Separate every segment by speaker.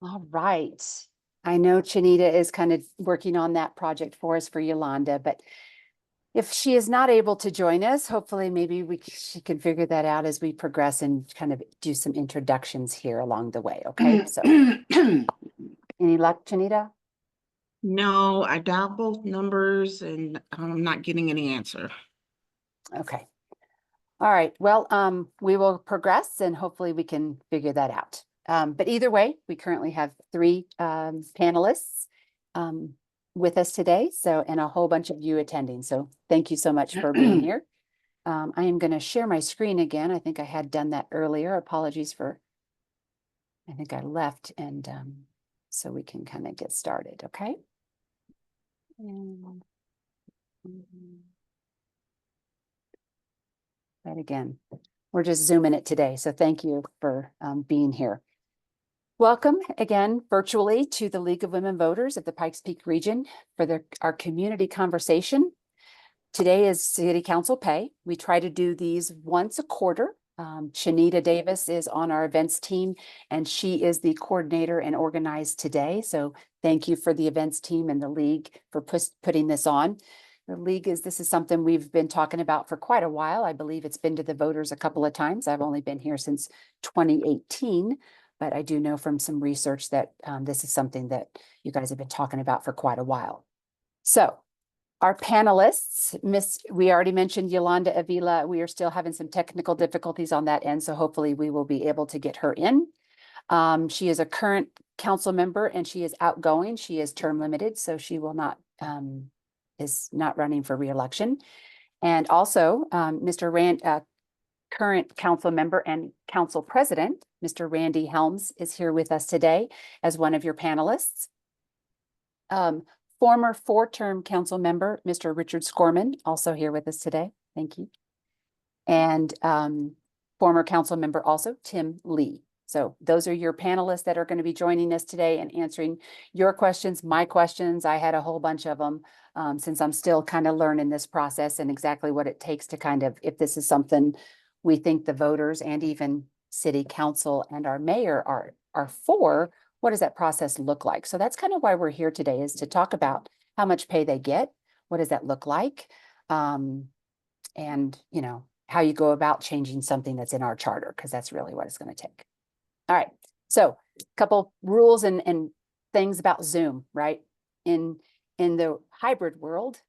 Speaker 1: All right. I know Chanita is kind of working on that project for us for Yolanda, but if she is not able to join us, hopefully maybe she can figure that out as we progress and kind of do some introductions here along the way. Okay, so any luck, Chanita?
Speaker 2: No, I dialed both numbers and I'm not getting any answer.
Speaker 1: Okay. All right. Well, we will progress and hopefully we can figure that out. But either way, we currently have three panelists with us today. So, and a whole bunch of you attending. So thank you so much for being here. I am going to share my screen again. I think I had done that earlier. Apologies for, I think I left and so we can kind of get started. Okay. And, right again, we're just zooming it today. So thank you for being here. Welcome again virtually to the League of Women Voters of the Pikes Peak region for our community conversation. Today is City Council Pay. We try to do these once a quarter. Chanita Davis is on our events team and she is the coordinator and organized today. So thank you for the events team and the League for putting this on. The League this is something we've been talking about for quite a while. I believe it's been to the voters a couple of times. I've only been here since 2018. But I do know from some research that this is something that you guys have been talking about for quite a while. So our panelists, we already mentioned Yolanda Avila. We are still having some technical difficulties on that end. So hopefully we will be able to get her in. She is a current council member and she is outgoing. She is term limited, so she will not, is not running for re-election. And also Mr. current council member and council president, Mr. Randy Helms, is here with us today as one of your panelists. Former four-term council member, Mr. Richard Scorman, also here with us today. Thank you. And former council member also, Tim Lee. So those are your panelists that are going to be joining us today and answering your questions, my questions. I had a whole bunch of them since I'm still kind of learning this process and exactly what it takes to kind of, if this is something we think the voters and even city council and our mayor are for, what does that process look like? So that's kind of why we're here today, is to talk about how much pay they get. What does that look like? And, you know, how you go about changing something that's in our charter, because that's really what it's going to take. All right. So a couple rules and things about Zoom, right? In the hybrid world,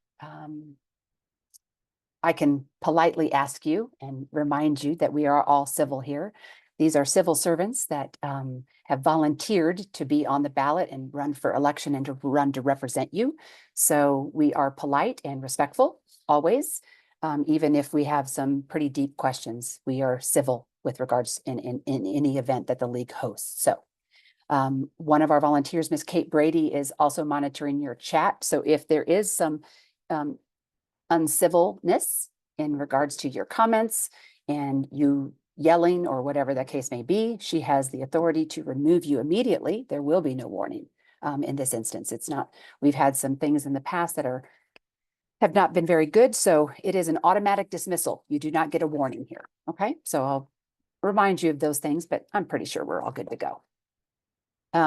Speaker 1: I can politely ask you and remind you that we are all civil here. These are civil servants that have volunteered to be on the ballot and run for election and to run to represent you. So we are polite and respectful always, even if we have some pretty deep questions. We are civil with regards in any event that the league hosts. So one of our volunteers, Ms. Kate Brady, is also monitoring your chat. So if there is some uncivilness in regards to your comments and you yelling or whatever the case may be, she has the authority to remove you immediately. There will be no warning in this instance. It's not, we've had some things in the past that have not been very good. So it is an automatic dismissal. You do not get a warning here. Okay. So I'll remind you of those things, but I'm pretty sure we're all good to go.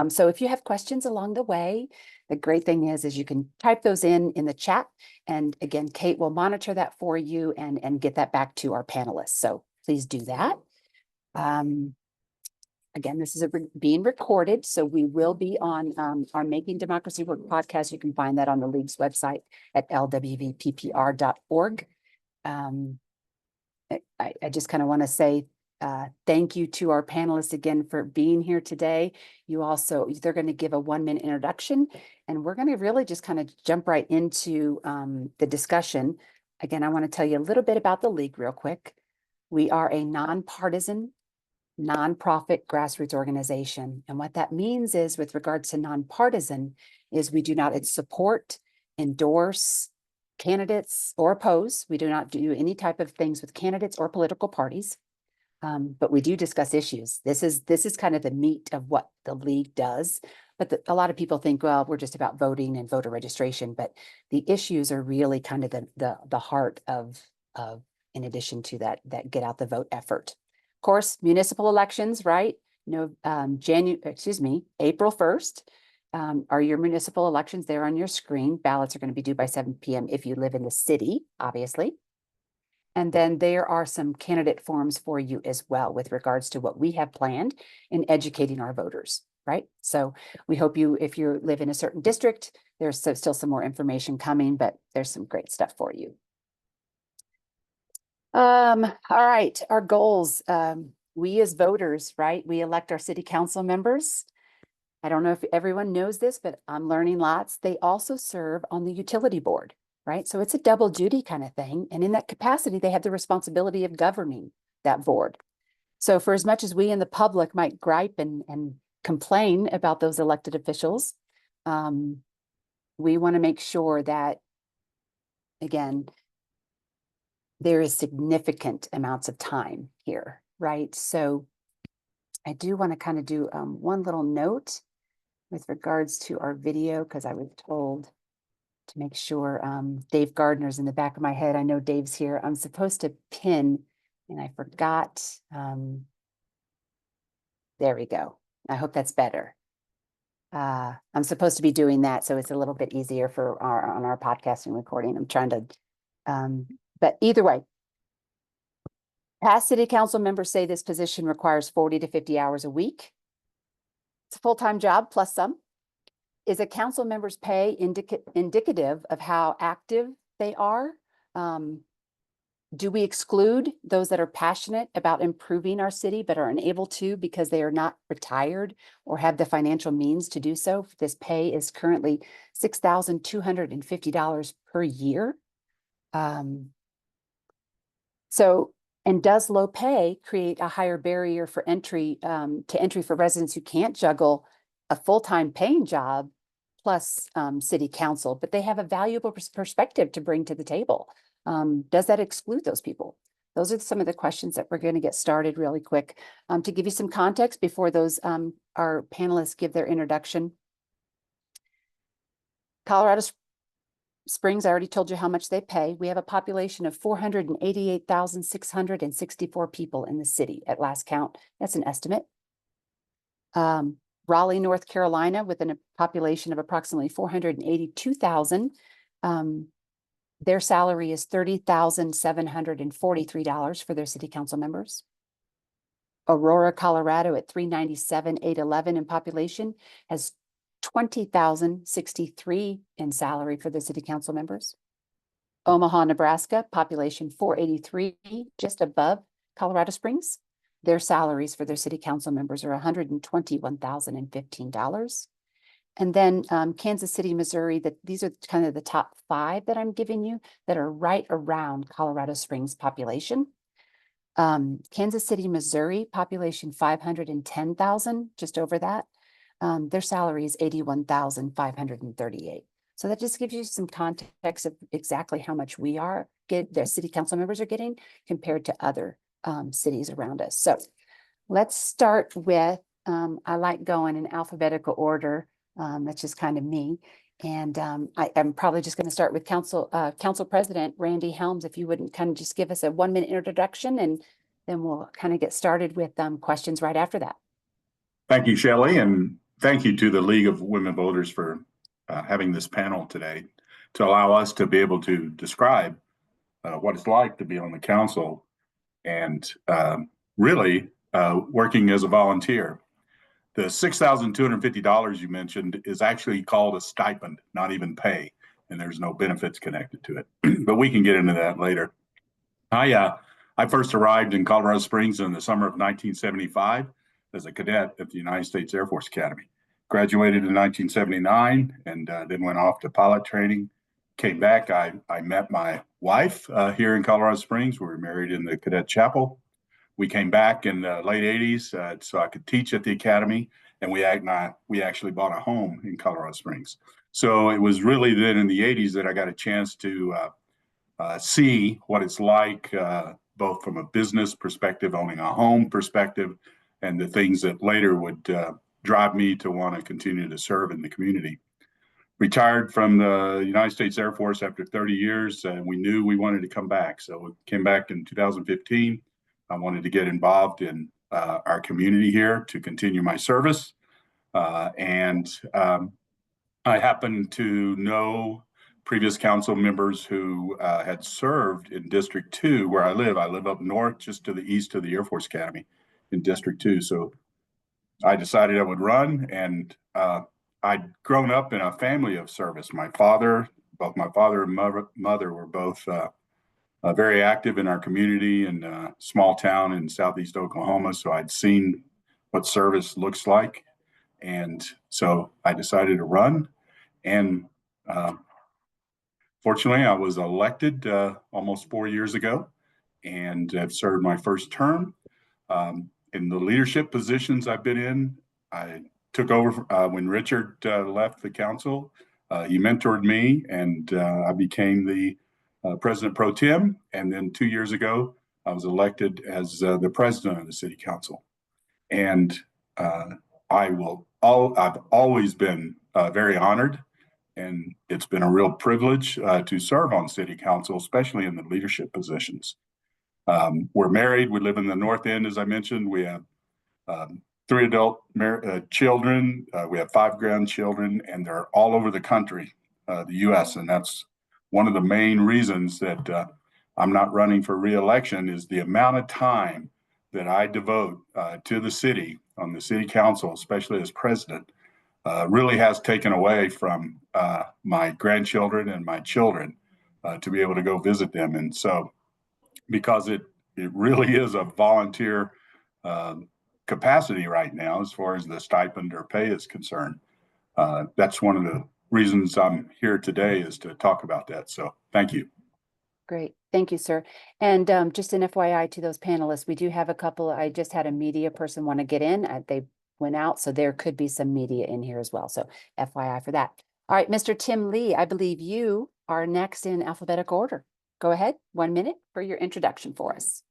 Speaker 1: So if you have questions along the way, the great thing is you can type those in the chat. And again, Kate will monitor that for you and get that back to our panelists. So please do that. Again, this is being recorded, so we will be on our Making Democracy Work podcast. You can find that on the League's website at LWVPPR.org. I just kind of want to say thank you to our panelists again for being here today. They're going to give a 1-minute introduction, and we're going to really just kind of jump right into the discussion. Again, I want to tell you a little bit about the League real quick. We are a nonpartisan, nonprofit grassroots organization. And what that means is, with regards to nonpartisan, is we do not support, endorse candidates or oppose. We do not do any type of things with candidates or political parties. But we do discuss issues. This is kind of the meat of what the League does. But a lot of people think, well, we're just about voting and voter registration. But the issues are really kind of the heart of in addition to that get out the vote effort. Of course, municipal elections, right? no, April 1st. Are your municipal elections there on your screen? Ballots are going to be due by 7 p.m. if you live in the city, obviously. And then there are some candidate forms for you as well with regards to what we have planned in educating our voters, right? So we hope you, if you live in a certain district, there's still some more information coming, but there's some great stuff for you. All right, our goals. We as voters, right? We elect our city council members. I don't know if everyone knows this, but I'm learning lots. They also serve on the utility board, right? So it's a double duty kind of thing. And in that capacity, they have the responsibility of governing that board. So for as much as we in the public might gripe and complain about those elected officials, we want to make sure that, again, there is significant amounts of time here, right? So I do want to kind of do one little note with regards to our video, because I was told to make sure Dave Gardner's in the back of my head. I know Dave's here. I'm supposed to pin, and I forgot. There we go. I hope that's better. I'm supposed to be doing that, so it's a little bit easier for on our podcast and recording. I'm trying to, but either way, past city council members say this position requires 40 to 50 hours a week. It's a full-time job plus some. Is a council member's pay indicative of how active they are? Do we exclude those that are passionate about improving our city but are unable to because they are not retired or have the financial means to do so? This pay is currently $6,250 per year. And does low pay create a higher barrier for entry for residents who can't juggle a full-time paying job plus city council, but they have a valuable perspective to bring to the table? Does that exclude those people? Those are some of the questions that we're going to get started really quick. To give you some context before those our panelists give their introduction. Colorado Springs, I already told you how much they pay. We have a population of 488,664 people in the city at last count. That's an estimate. Raleigh, North Carolina, with a population of approximately 482,000. Their salary is $30,743 for their city council members. Aurora, Colorado, at 397,811 in population, has 20,063 in salary for the city council members. Omaha, Nebraska, population 483, just above Colorado Springs. Their salaries for their city council members are $121,015. And then Kansas City, Missouri, these are kind of the top 5 that I'm giving you that are right around Colorado Springs population. Kansas City, Missouri, population 510,000, just over that. Their salary is $81,538. So that just gives you some context of exactly how much their city council members are getting compared to other cities around us. So let's start with, I like going in alphabetical order. That's just kind of me. And I'm probably just going to start with Council President Randy Helms, if you wouldn't kind of just give us a 1-minute introduction, and then we'll kind of get started with questions right after that.
Speaker 3: Thank you, Shelley, and thank you to the League of Women Voters for having this panel today to allow us to be able to describe what it's like to be on the council and really working as a volunteer. The $6,250 you mentioned is actually called a stipend, not even pay, and there's no benefits connected to it. But we can get into that later. I first arrived in Colorado Springs in the summer of 1975 as a cadet at the United States Air Force Academy. Graduated in 1979 and then went off to pilot training. Came back, I met my wife here in Colorado Springs. We were married in the cadet chapel. We came back in the late 80s so I could teach at the academy, and we actually bought a home in Colorado Springs. So it was really then in the 80s that I got a chance to see what it's like, both from a business perspective, owning a home perspective, and the things that later would drive me to want to continue to serve in the community. Retired from the United States Air Force after 30 years, and we knew we wanted to come back. So we came back in 2015. I wanted to get involved in our community here, to continue my service. I happen to know previous council members who had served in District 2 where I live. I live up north, just to the east of the Air Force Academy in District 2. So I decided I would run, and I'd grown up in a family of service. Both my father and mother were both very active in our community in a small town in southeast Oklahoma. So I'd seen what service looks like. And so I decided to run. And fortunately, I was elected almost 4 years ago, and I've served my first term. In the leadership positions I've been in, I took over when Richard left the council. He mentored me, and I became the president pro tem. And then 2 years ago, I was elected as the president of the city council. And I've always been very honored, and it's been a real privilege to serve on city council, especially in the leadership positions. We're married. We live in the North End, as I mentioned. We have 3 adult children. We have 5 grandchildren, and they're all over the country, the U.S. And that's one of the main reasons that I'm not running for re-election, is the amount of time that I devote to the city on the city council, especially as president, really has taken away from my grandchildren and my children to be able to go visit them. And so, because it really is a volunteer capacity right now, as far as the stipend or pay is concerned, that's one of the reasons I'm here today, is to talk about that. So thank you.
Speaker 1: Great. Thank you, sir. And just an FYI to those panelists, we do have a couple. I just had a media person want to get in. They went out, so there could be some media in here as well. So FYI for that. All right, Mr. Tim Lee, I believe you are next in alphabetical order. Go ahead, 1 minute for your introduction for us.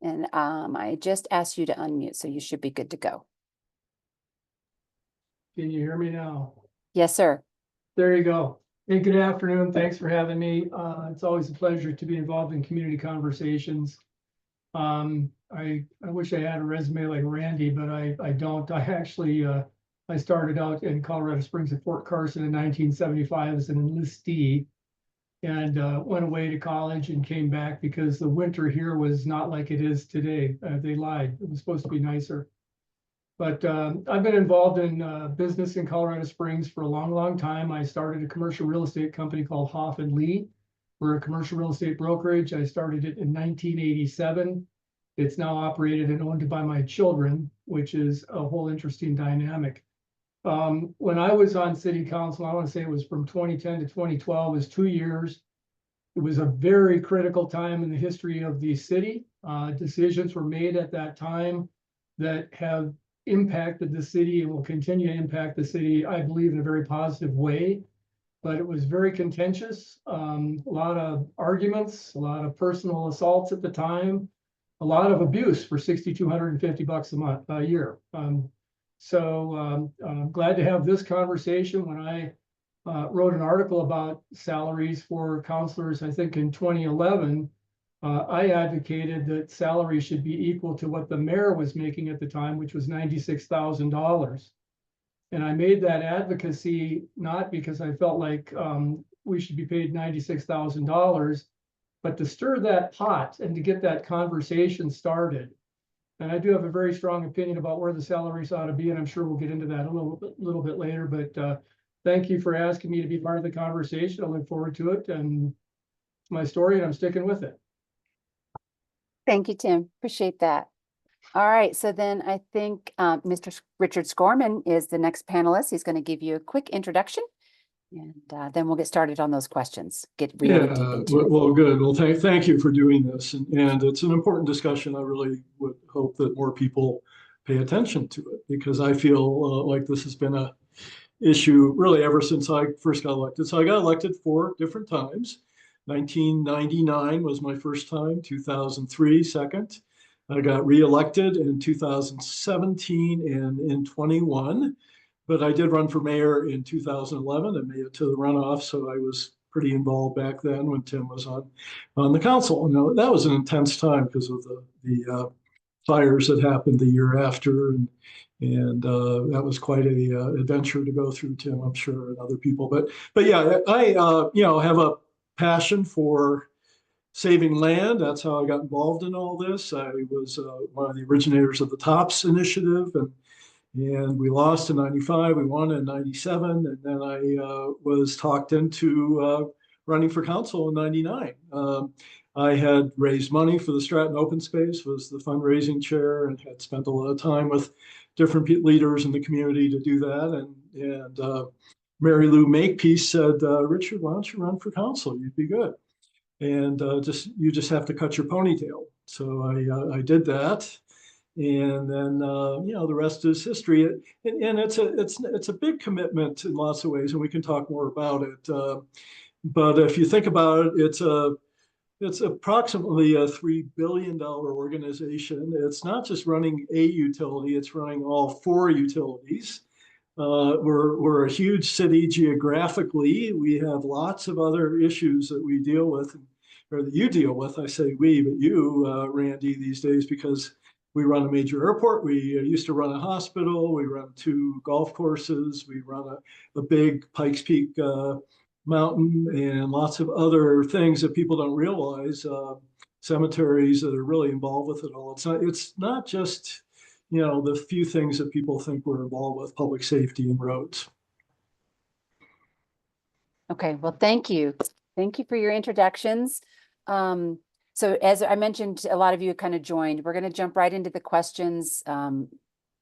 Speaker 1: And I just asked you to unmute, so you should be good to go.
Speaker 4: Can you hear me now?
Speaker 1: Yes, sir.
Speaker 4: There you go. Hey, good afternoon. Thanks for having me. It's always a pleasure to be involved in community conversations. I wish I had a resume like Randy, but I don't. I actually I started out in Colorado Springs at Fort Carson in 1975 as an enlistee, and went away to college and came back because the winter here was not like it is today. They lied. It was supposed to be nicer. But I've been involved in business in Colorado Springs for a long, long time. I started a commercial real estate company called Hoff & Lee. We're a commercial real estate brokerage. I started it in 1987. It's now operated and owned by my children, which is a whole interesting dynamic. When I was on city council, I want to say it was from 2010 to 2012, it was 2 years. It was a very critical time in the history of the city. Decisions were made at that time that have impacted the city and will continue to impact the city, I believe, in a very positive way. But it was very contentious, a lot of arguments, a lot of personal assaults at the time, a lot of abuse for $6,250 a year. So I'm glad to have this conversation. When I wrote an article about salaries for counselors, I think in 2011, I advocated that salary should be equal to what the mayor was making at the time, which was $96,000. And I made that advocacy not because I felt like we should be paid $96,000, but to stir that pot and to get that conversation started. And I do have a very strong opinion about where the salaries ought to be, and I'm sure we'll get into that a little bit later. But thank you for asking me to be part of the conversation. I look forward to it, and my story, and I'm sticking with it.
Speaker 1: Thank you, Tim. Appreciate that. All right, so then I think Mr. Richard Scorman is the next panelist. He's going to give you a quick introduction, and then we'll get started on those questions. Get really deep into it.
Speaker 5: Well, good. Well, thank you for doing this, and it's an important discussion. I really would hope that more people pay attention to it, because I feel like this has been a issue really ever since I first got elected. So I got elected 4 different times. 1999 was my first time, 2003 second. I got reelected in 2017 and in 21, but I did run for mayor in 2011 and made it to the runoff. So I was pretty involved back then when Tim was on the council. Now, that was an intense time because of the fires that happened the year after. And that was quite a adventure to go through, Tim, I'm sure, and other people. But yeah, I have a passion for saving land. That's how I got involved in all this. I was one of the originators of the TOPS initiative, and we lost in 95, we won in 97, and then I was talked into running for council in 99. I had raised money for the Stratton Open Space, was the fundraising chair, and had spent a lot of time with different leaders in the community to do that. And Mary Lou Makepeace said, Richard, why don't you run for council? You'd be good. And you just have to cut your ponytail. So I did that. And then the rest is history. And it's a big commitment in lots of ways, and we can talk more about it. But if you think about it, it's approximately a $3 billion organization. It's not just running a utility, it's running all 4 utilities. We're a huge city geographically. We have lots of other issues that we deal with, or that you deal with. I say we, but you, Randy, these days, because we run a major airport. We used to run a hospital. We run 2 golf courses. We run a big Pikes Peak mountain, and lots of other things that people don't realize. Cemeteries that are really involved with it all. It's not just the few things that people think we're involved with, public safety and roads.
Speaker 1: Okay, well, thank you. Thank you for your introductions. So as I mentioned, a lot of you kind of joined. We're going to jump right into the questions,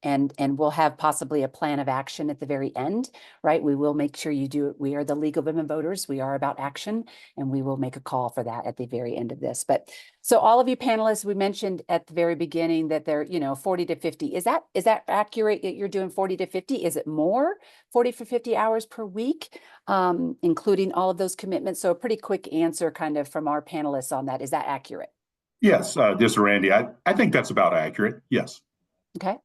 Speaker 1: and we'll have possibly a plan of action at the very end, right? We will make sure you do it. We are the League of Women Voters. We are about action, and we will make a call for that at the very end of this. But so all of you panelists, we mentioned at the very beginning that they're 40 to 50. Is that accurate that you're doing 40 to 50? Is it more 40 for 50 hours per week, including all of those commitments? So a pretty quick answer kind of from our panelists on that. Is that accurate?
Speaker 3: Yes, this is Randy. I think that's about accurate. Yes.
Speaker 1: Okay.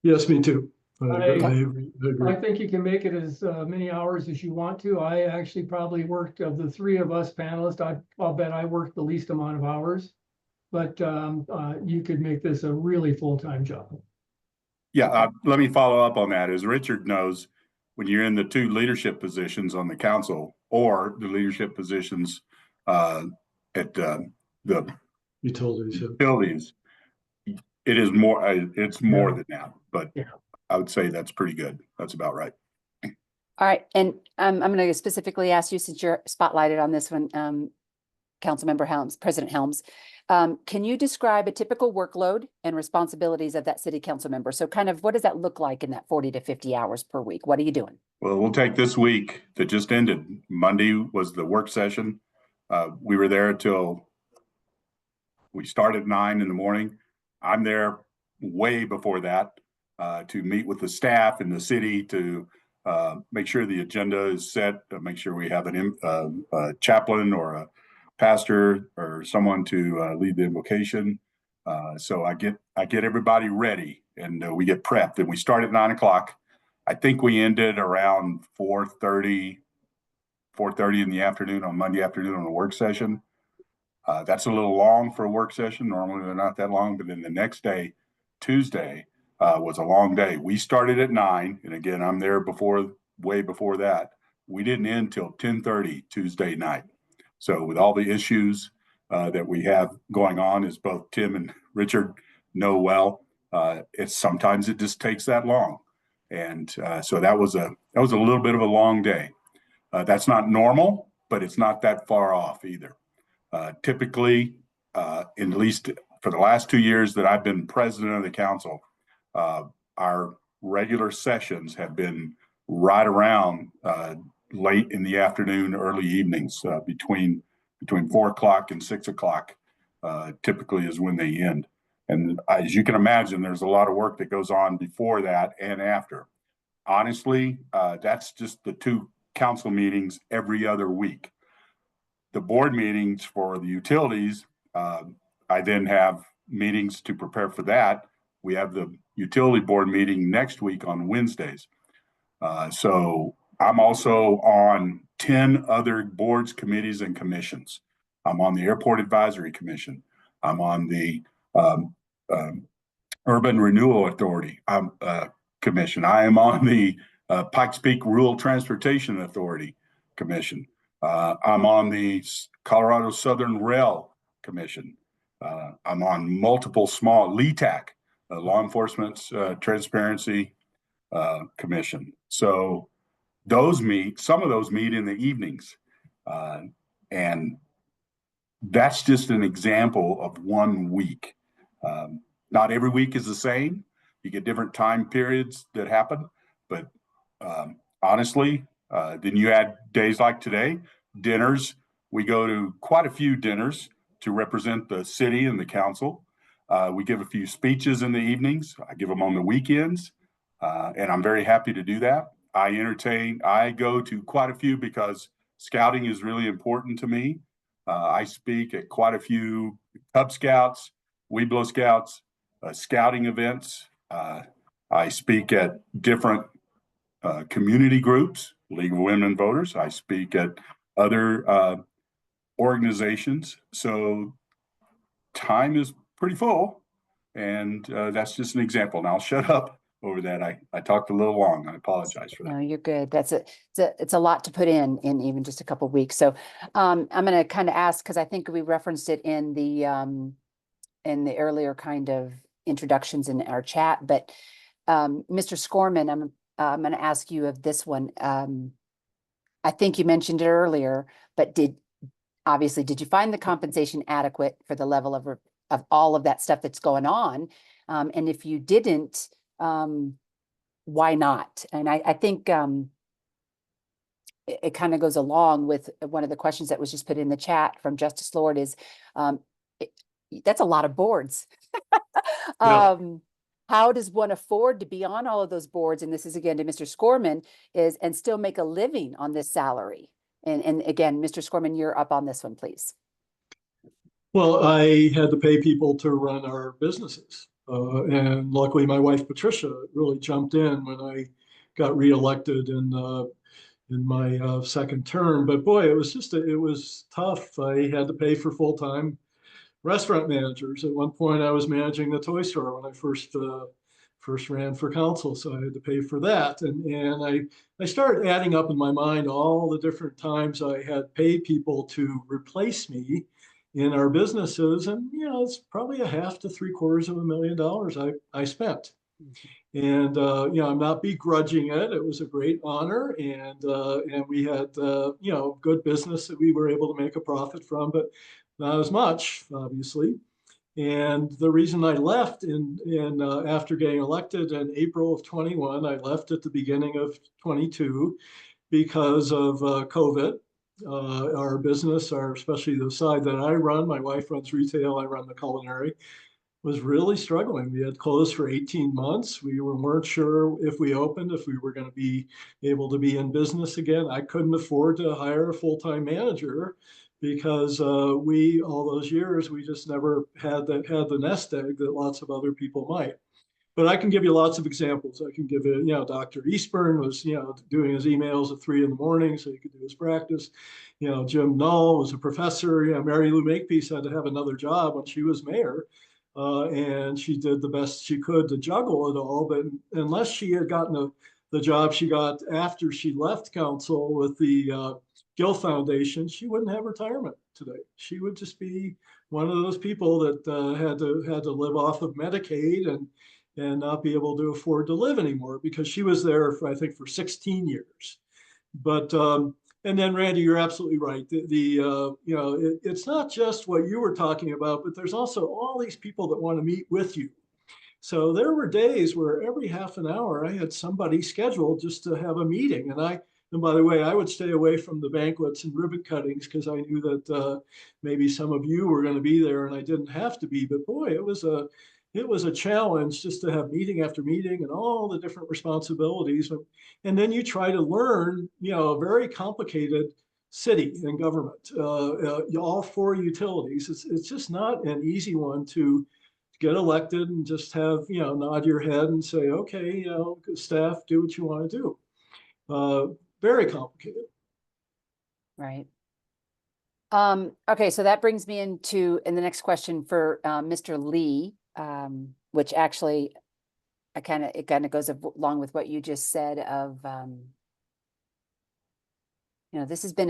Speaker 5: Yes, me too.
Speaker 4: I
Speaker 5: agree.
Speaker 4: I think you can make it as many hours as you want to. I actually probably worked, of the 3 of us panelists, I'll bet I worked the least amount of hours, but you could make this a really full-time job.
Speaker 3: Yeah, let me follow up on that. As Richard knows, when you're in the 2 leadership positions on the council
Speaker 5: or
Speaker 3: the leadership positions at the
Speaker 5: utilities,
Speaker 3: it is more. It's more than that, but
Speaker 4: yeah.
Speaker 3: I would say that's pretty good. That's about right.
Speaker 1: All right, and I'm going to specifically ask you, since you're spotlighted on this one, Councilmember Helms, President Helms, can you describe a typical workload and responsibilities of that city council member? So kind of what does that look like in that 40 to 50 hours per week? What are you doing?
Speaker 3: Well, we'll take this week that just ended. Monday was the work session. We were there till we started at 9 in the morning. I'm there way before that to meet with the staff in the city to make sure the agenda is set, to make sure we have a chaplain or a pastor or someone to lead the invocation. So I get everybody ready, and we get prepped, and we start at 9 o'clock. I think we ended around 4:30 in the afternoon on Monday afternoon on a work session. That's a little long for a work session. Normally they're not that long, but then the next day, Tuesday, was a long day. We started at 9, and again, I'm there way before that. We didn't end till 10:30 Tuesday night. So with all the issues that we have going on, as both Tim and Richard know well, sometimes it just takes that long. And so that was a little bit of a long day. That's not normal, but it's not that far off either. Typically, at least for the last 2 years that I've been president of the council, our regular sessions have been right around late in the afternoon, early evenings, between 4 o'clock and 6 o'clock, typically is when they end. And as you can imagine, there's a lot of work that goes on before that and after. Honestly, that's just the 2 council meetings every other week. The board meetings for the utilities, I then have meetings to prepare for that. We have the utility board meeting next week on Wednesdays. So I'm also on 10 other boards, committees, and commissions. I'm on the Airport Advisory Commission. I'm on the Urban Renewal Authority Commission. I am on the Pikes Peak Rural Transportation Authority Commission. I'm on the Colorado Southern Rail Commission. I'm on multiple small LETAC, Law Enforcement Transparency Commission. So some of those meet in the evenings. And that's just an example of 1 week. Not every week is the same. You get different time periods that happen, but honestly, then you add days like today, dinners. We go to quite a few dinners to represent the city and the council. We give a few speeches in the evenings. I give them on the weekends, and I'm very happy to do that. I go to quite a few because scouting is really important to me. I speak at quite a few Cub Scouts, Weeblo Scouts, scouting events. I speak at different community groups, League of Women Voters. I speak at other organizations. So time is pretty full, and that's just an example. Now I'll shut up over that. I talked a little long. I apologize for that.
Speaker 1: No, you're good. It's a lot to put in even just a couple of weeks. So I'm going to kind of ask, because I think we referenced it in the earlier kind of introductions in our chat, but Mr. Scorman, I'm going to ask you of this one. I think you mentioned it earlier, but did you find the compensation adequate for the level of all of that stuff that's going on? And if you didn't, why not? And I think it kind of goes along with one of the questions that was just put in the chat from Justice Lord is, that's a lot of boards.
Speaker 5: Yeah.
Speaker 1: How does one afford to be on all of those boards? And this is again to Mr. Scorman, and still make a living on this salary? And again, Mr. Scorman, you're up on this one, please.
Speaker 5: Well, I had to pay people to run our businesses. And luckily, my wife, Patricia, really jumped in when I got reelected in my second term. But boy, it was tough. I had to pay for full-time restaurant managers. At one point, I was managing the toy store when I first ran for council, so I had to pay for that. And I started adding up in my mind all the different times I had paid people to replace me in our businesses, and it's probably $500,000 to $750,000 I spent. And I'm not begrudging it. It was a great honor, and we had good business that we were able to make a profit from, but not as much, obviously. And the reason I left after getting elected in April of 21, I left at the beginning of 22 because of COVID. Our business, especially the side that I run, my wife runs retail, I run the culinary, was really struggling. We had closed for 18 months. We weren't sure if we opened, if we were going to be able to be in business again. I couldn't afford to hire a full-time manager because all those years, we just never had the nest egg that lots of other people might. But I can give you lots of examples. I can give you, Dr. Eastburn was, doing his emails at 3 a.m. so he could do his practice. Jim Null was a professor. Mary Lou Makepeace had to have another job when she was mayor. And she did the best she could to juggle it all. But unless she had gotten the job she got after she left council with the Gill Foundation, she wouldn't have retirement today. She would just be one of those people that had to live off of Medicaid and not be able to afford to live anymore, because she was there for, I think, for 16 years. But and then, Randy, you're absolutely right. It's not just what you were talking about, but there's also all these people that want to meet with you. So there were days where every half an hour I had somebody scheduled just to have a meeting. And by the way, I would stay away from the banquets and ribbon cuttings because I knew that maybe some of you were going to be there and I didn't have to be. But boy, it was a challenge just to have meeting after meeting and all the different responsibilities. And then you try to learn, a very complicated city and government, all 4 utilities. It's just not an easy one to get elected and just have, nod your head and say, okay, staff, do what you want to do. Very complicated.
Speaker 1: Right. Okay, so that brings me in the next question for Mr. Lee. which actually it kind of goes along with what you just said of, this has been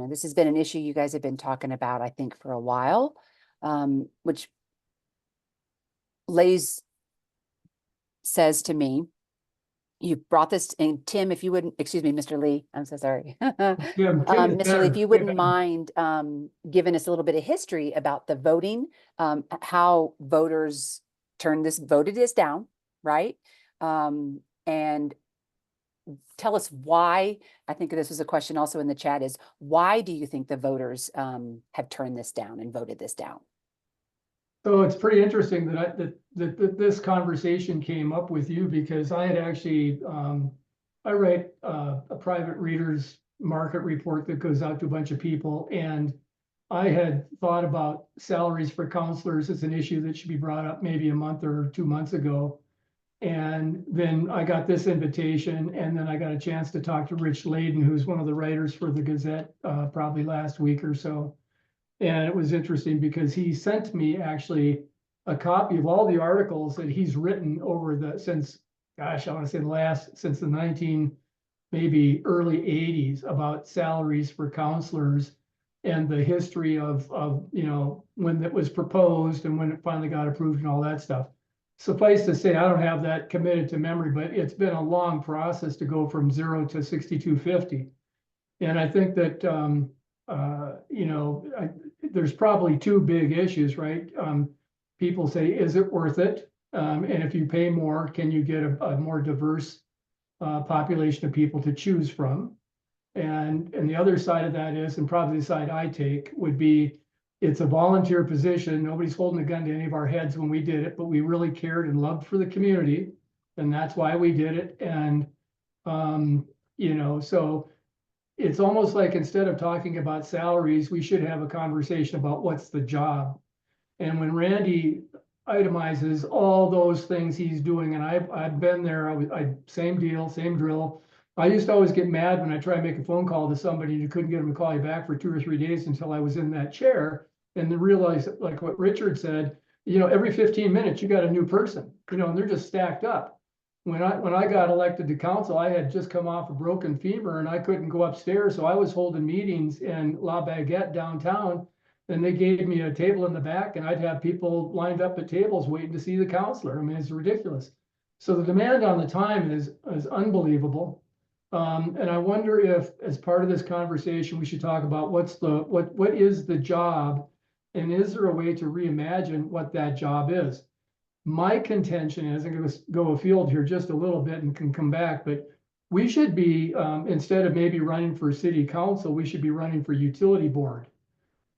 Speaker 1: this has been an issue you guys have been talking about, I think, for a while, which Lays says to me, you brought this, and Tim, if you wouldn't, excuse me, Mr. Lee, I'm so sorry.
Speaker 4: Yeah,
Speaker 1: Mr. Lee, if you wouldn't mind giving us a little bit of history about the voting, how voters voted this down, right? And tell us why. I think this was a question also in the chat, is why do you think the voters have turned this down and voted this down?
Speaker 4: So it's pretty interesting that this conversation came up with you, because I had actually, I write a private readers market report that goes out to a bunch of people, and I had thought about salaries for counselors as an issue that should be brought up maybe a month or 2 months ago. And then I got this invitation, and then I got a chance to talk to Rich Layden, who's one of the writers for the Gazette, probably last week or so. And it was interesting because he sent me actually a copy of all the articles that he's written over since I want to say since the 19, maybe early 80s, about salaries for counselors and the history of when it was proposed and when it finally got approved and all that stuff. Suffice to say, I don't have that committed to memory, but it's been a long process to go from 0 to 6250. And I think that, there's probably two big issues, right? People say, is it worth it? And if you pay more, can you get a more diverse population of people to choose from? And the other side of that is, and probably the side I take, would be, it's a volunteer position. Nobody's holding a gun to any of our heads when we did it, but we really cared and loved for the community. And that's why we did it. And, so it's almost like, instead of talking about salaries, we should have a conversation about what's the job. And when Randy itemizes all those things he's doing, and I've been there, same deal, same drill. I used to always get mad when I try to make a phone call to somebody and you couldn't get them to call you back for 2 or 3 days until I was in that chair, and then realize, like what Richard said, every 15 minutes you got a new person, and they're just stacked up. When I got elected to council, I had just come off a broken femur and I couldn't go upstairs, so I was holding meetings in La Baguette downtown, and they gave me a table in the back, and I'd have people lined up at tables waiting to see the counselor. I mean, it's ridiculous. So the demand on the time is unbelievable. And I wonder if, as part of this conversation, we should talk about what is the job, and is there a way to reimagine what that job is? My contention is, I'm going to go afield here just a little bit and can come back, but we should be, instead of maybe running for city council, we should be running for utility board.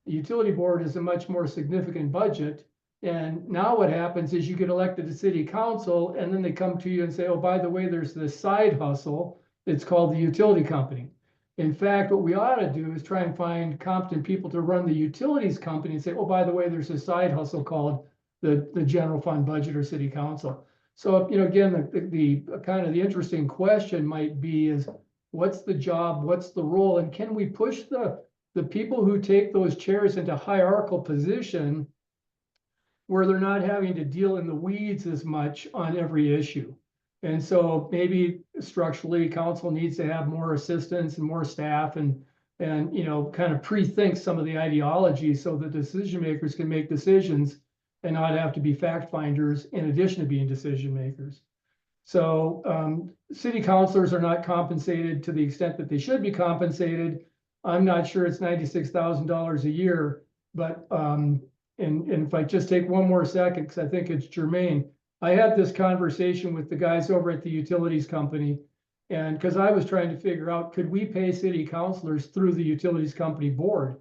Speaker 4: The utility board is a much more significant budget. And now what happens is you get elected to city council, and then they come to you and say, oh, by the way, there's this side hustle. It's called the utility company. In fact, what we ought to do is try and find competent people to run the utilities company and say, oh, by the way, there's a side hustle called the general fund budget or city council. So, again, the kind of the interesting question might be is, what's the job, what's the role, and can we push the people who take those chairs into hierarchical position where they're not having to deal in the weeds as much on every issue? And so maybe structurally, council needs to have more assistants and more staff, and kind of pre-think some of the ideology so that decision makers can make decisions and not have to be fact finders in addition to being decision makers. So city councilors are not compensated to the extent that they should be compensated. I'm not sure it's $96,000 a year, but and if I just take one more second, because I think it's germane, I had this conversation with the guys over at the utilities company, and because I was trying to figure out, could we pay city councilors through the utilities company board?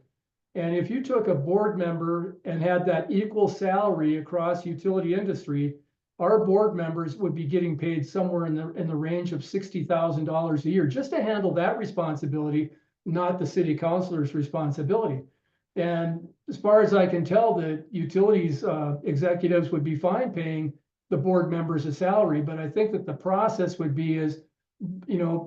Speaker 4: And if you took a board member and had that equal salary across utility industry, our board members would be getting paid somewhere in the range of $60,000 a year just to handle that responsibility, not the city councilor's responsibility. And as far as I can tell, the utilities executives would be fine paying the board members a salary, but I think that the process would be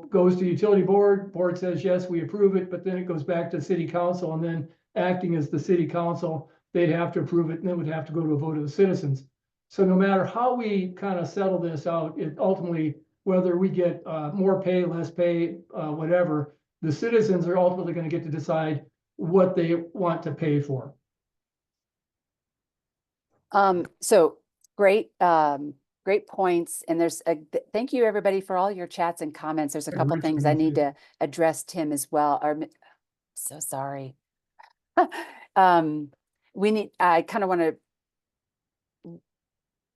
Speaker 4: goes to utility board says, yes, we approve it, but then it goes back to city council, and then acting as the city council, they'd have to approve it, and then would have to go to a vote of the citizens. So no matter how we kind of settle this out, it ultimately, whether we get more pay, less pay, whatever, the citizens are ultimately going to get to decide what they want to pay for.
Speaker 1: So great, great points. And there's thank you everybody for all your chats and comments. There's a couple
Speaker 4: Rich,
Speaker 1: things I
Speaker 4: thank
Speaker 1: need
Speaker 4: you.
Speaker 1: to address, Tim, as well. So sorry. I kind of want to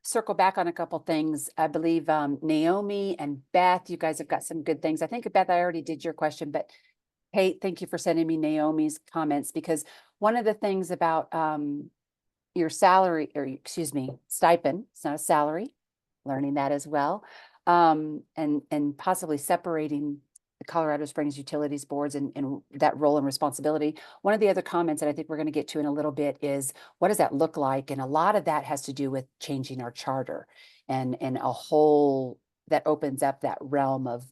Speaker 1: circle back on a couple things. I believe Naomi and Beth, you guys have got some good things. I think, Beth, I already did your question, but Kate, thank you for sending me Naomi's comments, because one of the things about your salary, or excuse me, stipend, it's not a salary, learning that as well, and possibly separating the Colorado Springs Utilities Boards and that role and responsibility. One of the other comments that I think we're going to get to in a little bit is, what does that look like? And a lot of that has to do with changing our charter, and a whole that opens up that realm of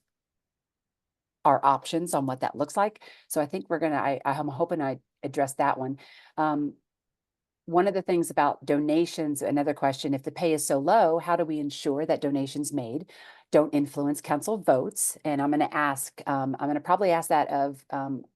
Speaker 1: our options on what that looks like. So I think we're gonna, I'm hoping I address that one. One of the things about donations, another question, if the pay is so low, how do we ensure that donations made don't influence council votes? And I'm going to ask, I'm going to probably ask that of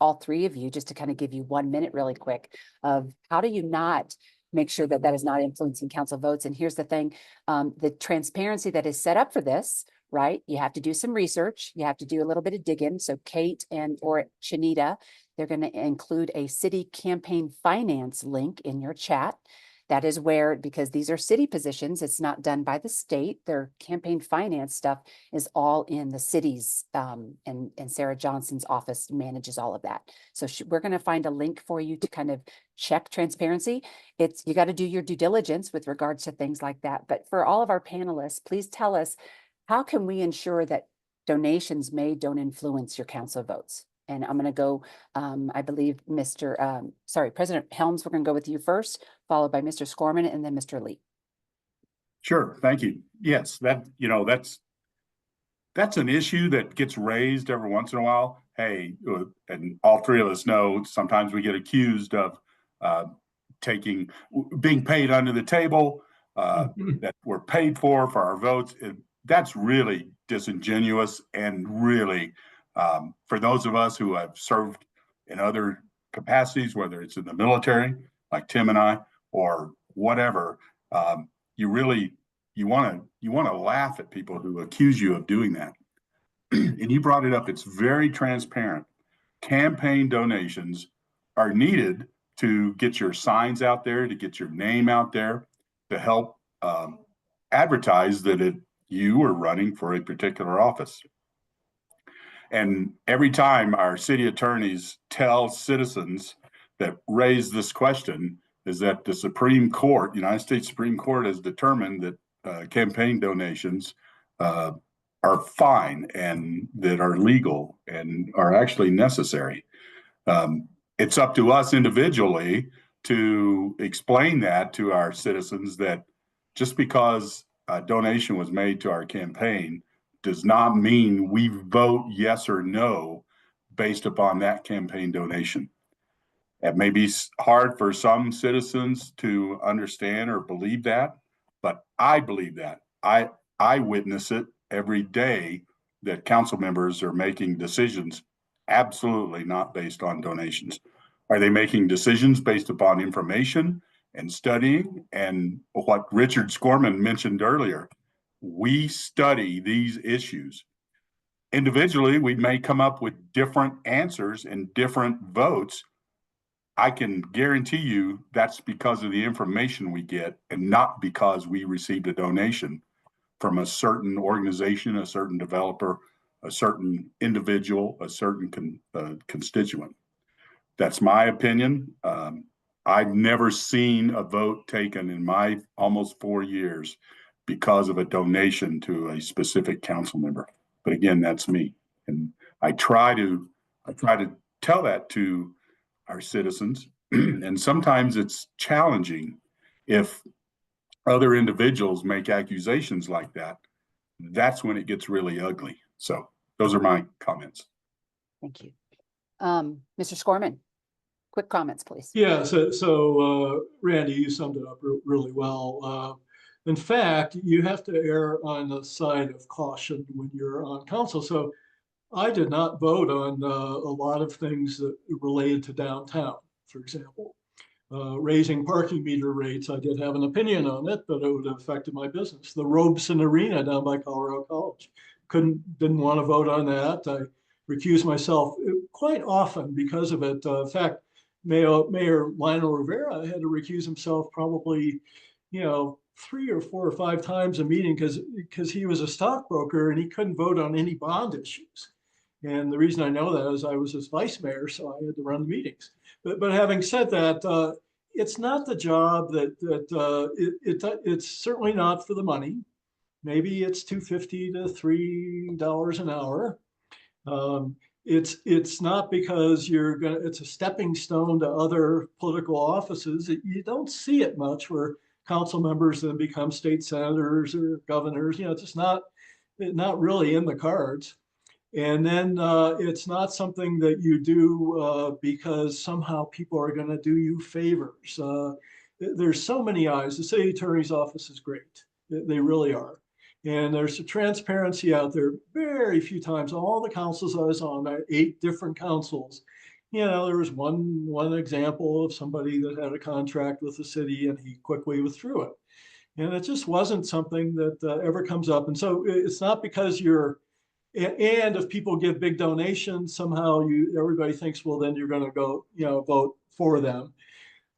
Speaker 1: all three of you, just to kind of give you 1 minute really quick, of how do you not make sure that that is not influencing council votes? And here's the thing, the transparency that is set up for this, right? You have to do some research. You have to do a little bit of digging. So Kate or Shanita, they're going to include a city campaign finance link in your chat. That is where, because these are city positions, it's not done by the state. Their campaign finance stuff is all in the cities, and Sarah Johnson's office manages all of that. So we're going to find a link for you to kind of check transparency. You got to do your due diligence with regards to things like that. But for all of our panelists, please tell us, how can we ensure that donations made don't influence your council votes? And I'm going to go, I believe, President Helms, we're going to go with you first, followed by Mr. Scorman, and then Mr. Lee.
Speaker 3: Sure, thank you. Yes, that's an issue that gets raised every once in a while. Hey, and all three of us know sometimes we get accused of being paid under the table, that we're paid for our votes. That's really disingenuous, and really, for those of us who have served in other capacities, whether it's in the military, like Tim and I, or whatever, you want to laugh at people who accuse you of doing that. And you brought it up. It's very transparent. Campaign donations are needed to get your signs out there, to get your name out there, to help advertise that you are running for a particular office. And every time our city attorneys tell citizens that raise this question, is that the Supreme Court, United States Supreme Court, has determined that campaign donations are fine and that are legal and are actually necessary. It's up to us individually to explain that to our citizens, that just because a donation was made to our campaign does not mean we vote yes or no based upon that campaign donation. It may be hard for some citizens to understand or believe that, but I believe that. I witness it every day, that council members are making decisions absolutely not based on donations. Are they making decisions based upon information and studying? And what Richard Scorman mentioned earlier, we study these issues. Individually, we may come up with different answers and different votes. I can guarantee you that's because of the information we get, and not because we received a donation from a certain organization, a certain developer, a certain individual, a certain constituent. That's my opinion. I've never seen a vote taken in my almost 4 years because of a donation to a specific council member. But again, that's me. And I try to tell that to our citizens. And sometimes it's challenging if other individuals make accusations like that. That's when it gets really ugly. So those are my comments.
Speaker 1: Thank you. Mr. Scorman, quick comments, please.
Speaker 5: Yeah, so Randy, you summed it up really well. In fact, you have to err on the side of caution when you're on council. So I did not vote on a lot of things that related to downtown, for example. Raising parking meter rates, I did have an opinion on it, but it would have affected my business. The Robeson Arena down by Colorado College, didn't want to vote on that. I recused myself quite often because of it. In fact, Mayor Lionel Rivera had to recuse himself probably, 3 or 4 or 5 times a meeting because he was a stockbroker and he couldn't vote on any bond issues. And the reason I know that is I was his vice mayor, so I had to run the meetings. But having said that, it's not the job it's certainly not for the money. Maybe it's $2.50 to $3 an hour. It's not because it's a stepping stone to other political offices. You don't see it much where council members then become state senators or governors. It's just not really in the cards. And then it's not something that you do because somehow people are going to do you favors. There's so many eyes. The city attorney's office is great. They really are. And there's a transparency out there. Very few times, all the councils I was on, 8 different councils, there was one example of somebody that had a contract with the city and he quickly withdrew it. And it just wasn't something that ever comes up. And so it's not because and if people give big donations, somehow everybody thinks, well, then you're going to go, vote for them.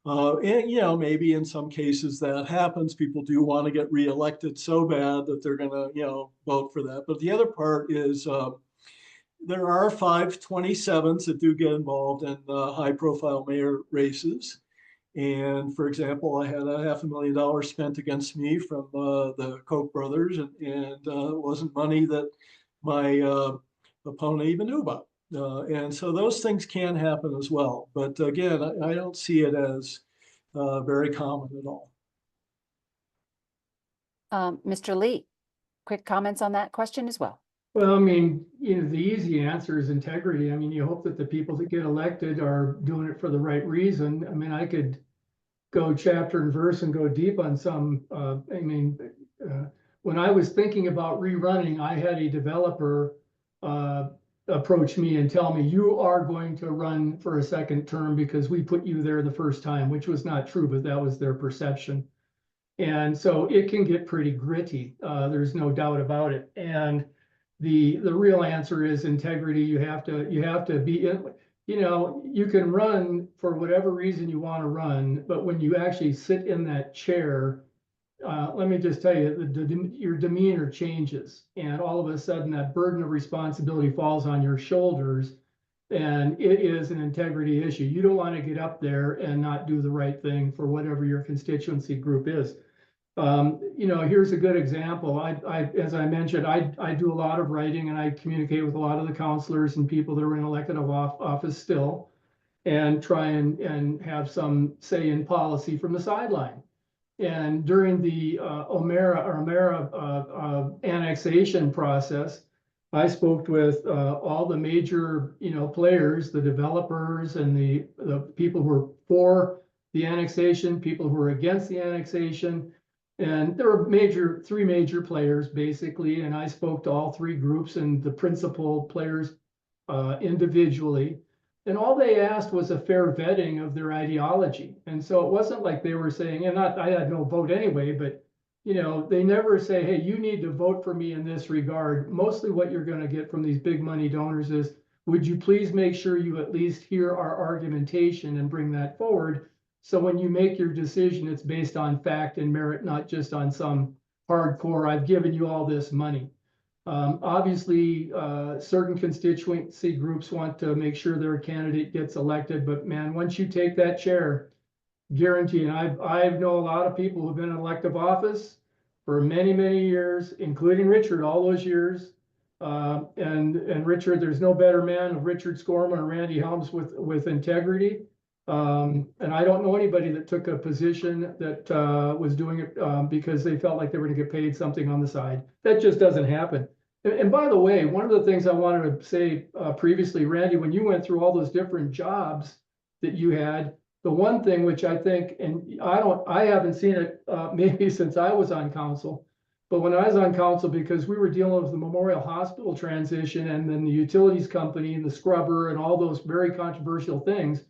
Speaker 5: And maybe in some cases that happens. People do want to get reelected so bad that they're going to, vote for that. But the other part is there are 527s that do get involved in high-profile mayor races. And for example, I had $500,000 spent against me from the Koch brothers, and it wasn't money that my opponent even knew about. And so those things can happen as well. But again, I don't see it as very common at all.
Speaker 1: Mr. Lee, quick comments on that question as well.
Speaker 4: Well, I mean, the easy answer is integrity. I mean, you hope that the people that get elected are doing it for the right reason. I mean, I could go chapter and verse and go deep on some. When I was thinking about rerunning, I had a developer approach me and tell me, you are going to run for a second term because we put you there the first time, which was not true, but that was their perception. And so it can get pretty gritty. There's no doubt about it. And the real answer is integrity. You have to be in, you can run for whatever reason you want to run, but when you actually sit in that chair, let me just tell you, your demeanor changes, and all of a sudden that burden of responsibility falls on your shoulders, and it is an integrity issue. You don't want to get up there and not do the right thing for whatever your constituency group is. Here's a good example. As I mentioned, I do a lot of writing, and I communicate with a lot of the counselors and people that are in elected office still, and try and have some say in policy from the sideline. And during the O'Mara annexation process, I spoke with all the major players, the developers and the people who were for the annexation, people who were against the annexation. And there were 3 major players basically, and I spoke to all 3 groups and the principal players individually. And all they asked was a fair vetting of their ideology. And so it wasn't like they were saying, and I had no vote anyway, but they never say, hey, you need to vote for me in this regard. Mostly what you're going to get from these big money donors is, would you please make sure you at least hear our argumentation and bring that forward? So when you make your decision, it's based on fact and merit, not just on some hardcore, I've given you all this money. Obviously, certain constituency groups want to make sure their candidate gets elected, but man, once you take that chair, guarantee, and I know a lot of people who've been in elective office for many, many years, including Richard, all those years. And Richard, there's no better man of Richard Scorman or Randy Helms with integrity. And I don't know anybody that took a position that was doing it because they felt like they were going to get paid something on the side. That just doesn't happen. And by the way, one of the things I wanted to say previously, Randy, when you went through all those different jobs that you had, The one thing which I think, and I haven't seen it, maybe since I was on council, but when I was on council, because we were dealing with the Memorial Hospital transition and then the utilities company and the scrubber and all those very controversial things,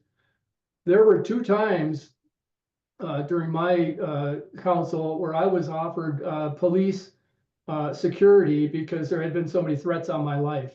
Speaker 4: there were 2 times during my council where I was offered police security because there had been so many threats on my life.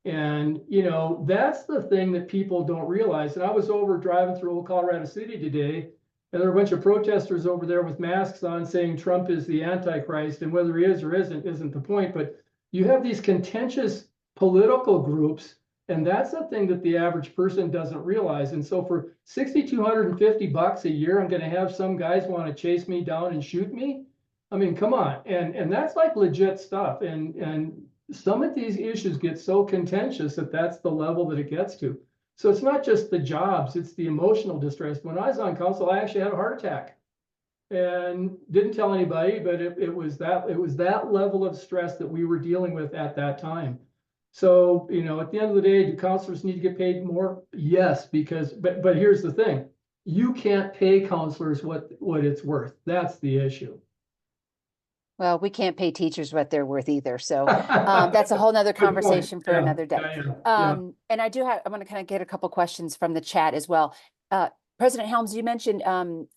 Speaker 4: And, you know, that's the thing that people don't realize. And I was over driving through old Colorado City today, and there were a bunch of protesters over there with masks on saying Trump is the Antichrist, and whether he is or isn't the point. But you have these contentious political groups, and that's the thing that the average person doesn't realize. And so for $6,250 a year, I'm going to have some guys want to chase me down and shoot me. I mean, come on. And that's like legit stuff. And some of these issues get so contentious that that's the level that it gets to. So it's not just the jobs, it's the emotional distress. When I was on council, I actually had a heart attack and didn't tell anybody, but it was that level of stress that we were dealing with at that time. So, you know, at the end of the day, do counselors need to get paid more? Yes, but here's the thing. You can't pay counselors what it's worth. That's the issue.
Speaker 1: Well, we can't pay teachers what they're worth either. So that's a whole nother
Speaker 4: Good point.
Speaker 1: conversation for
Speaker 4: Yeah,
Speaker 1: another day.
Speaker 4: yeah.
Speaker 1: And I want to kind of get a couple questions from the chat as well. President Helms, you mentioned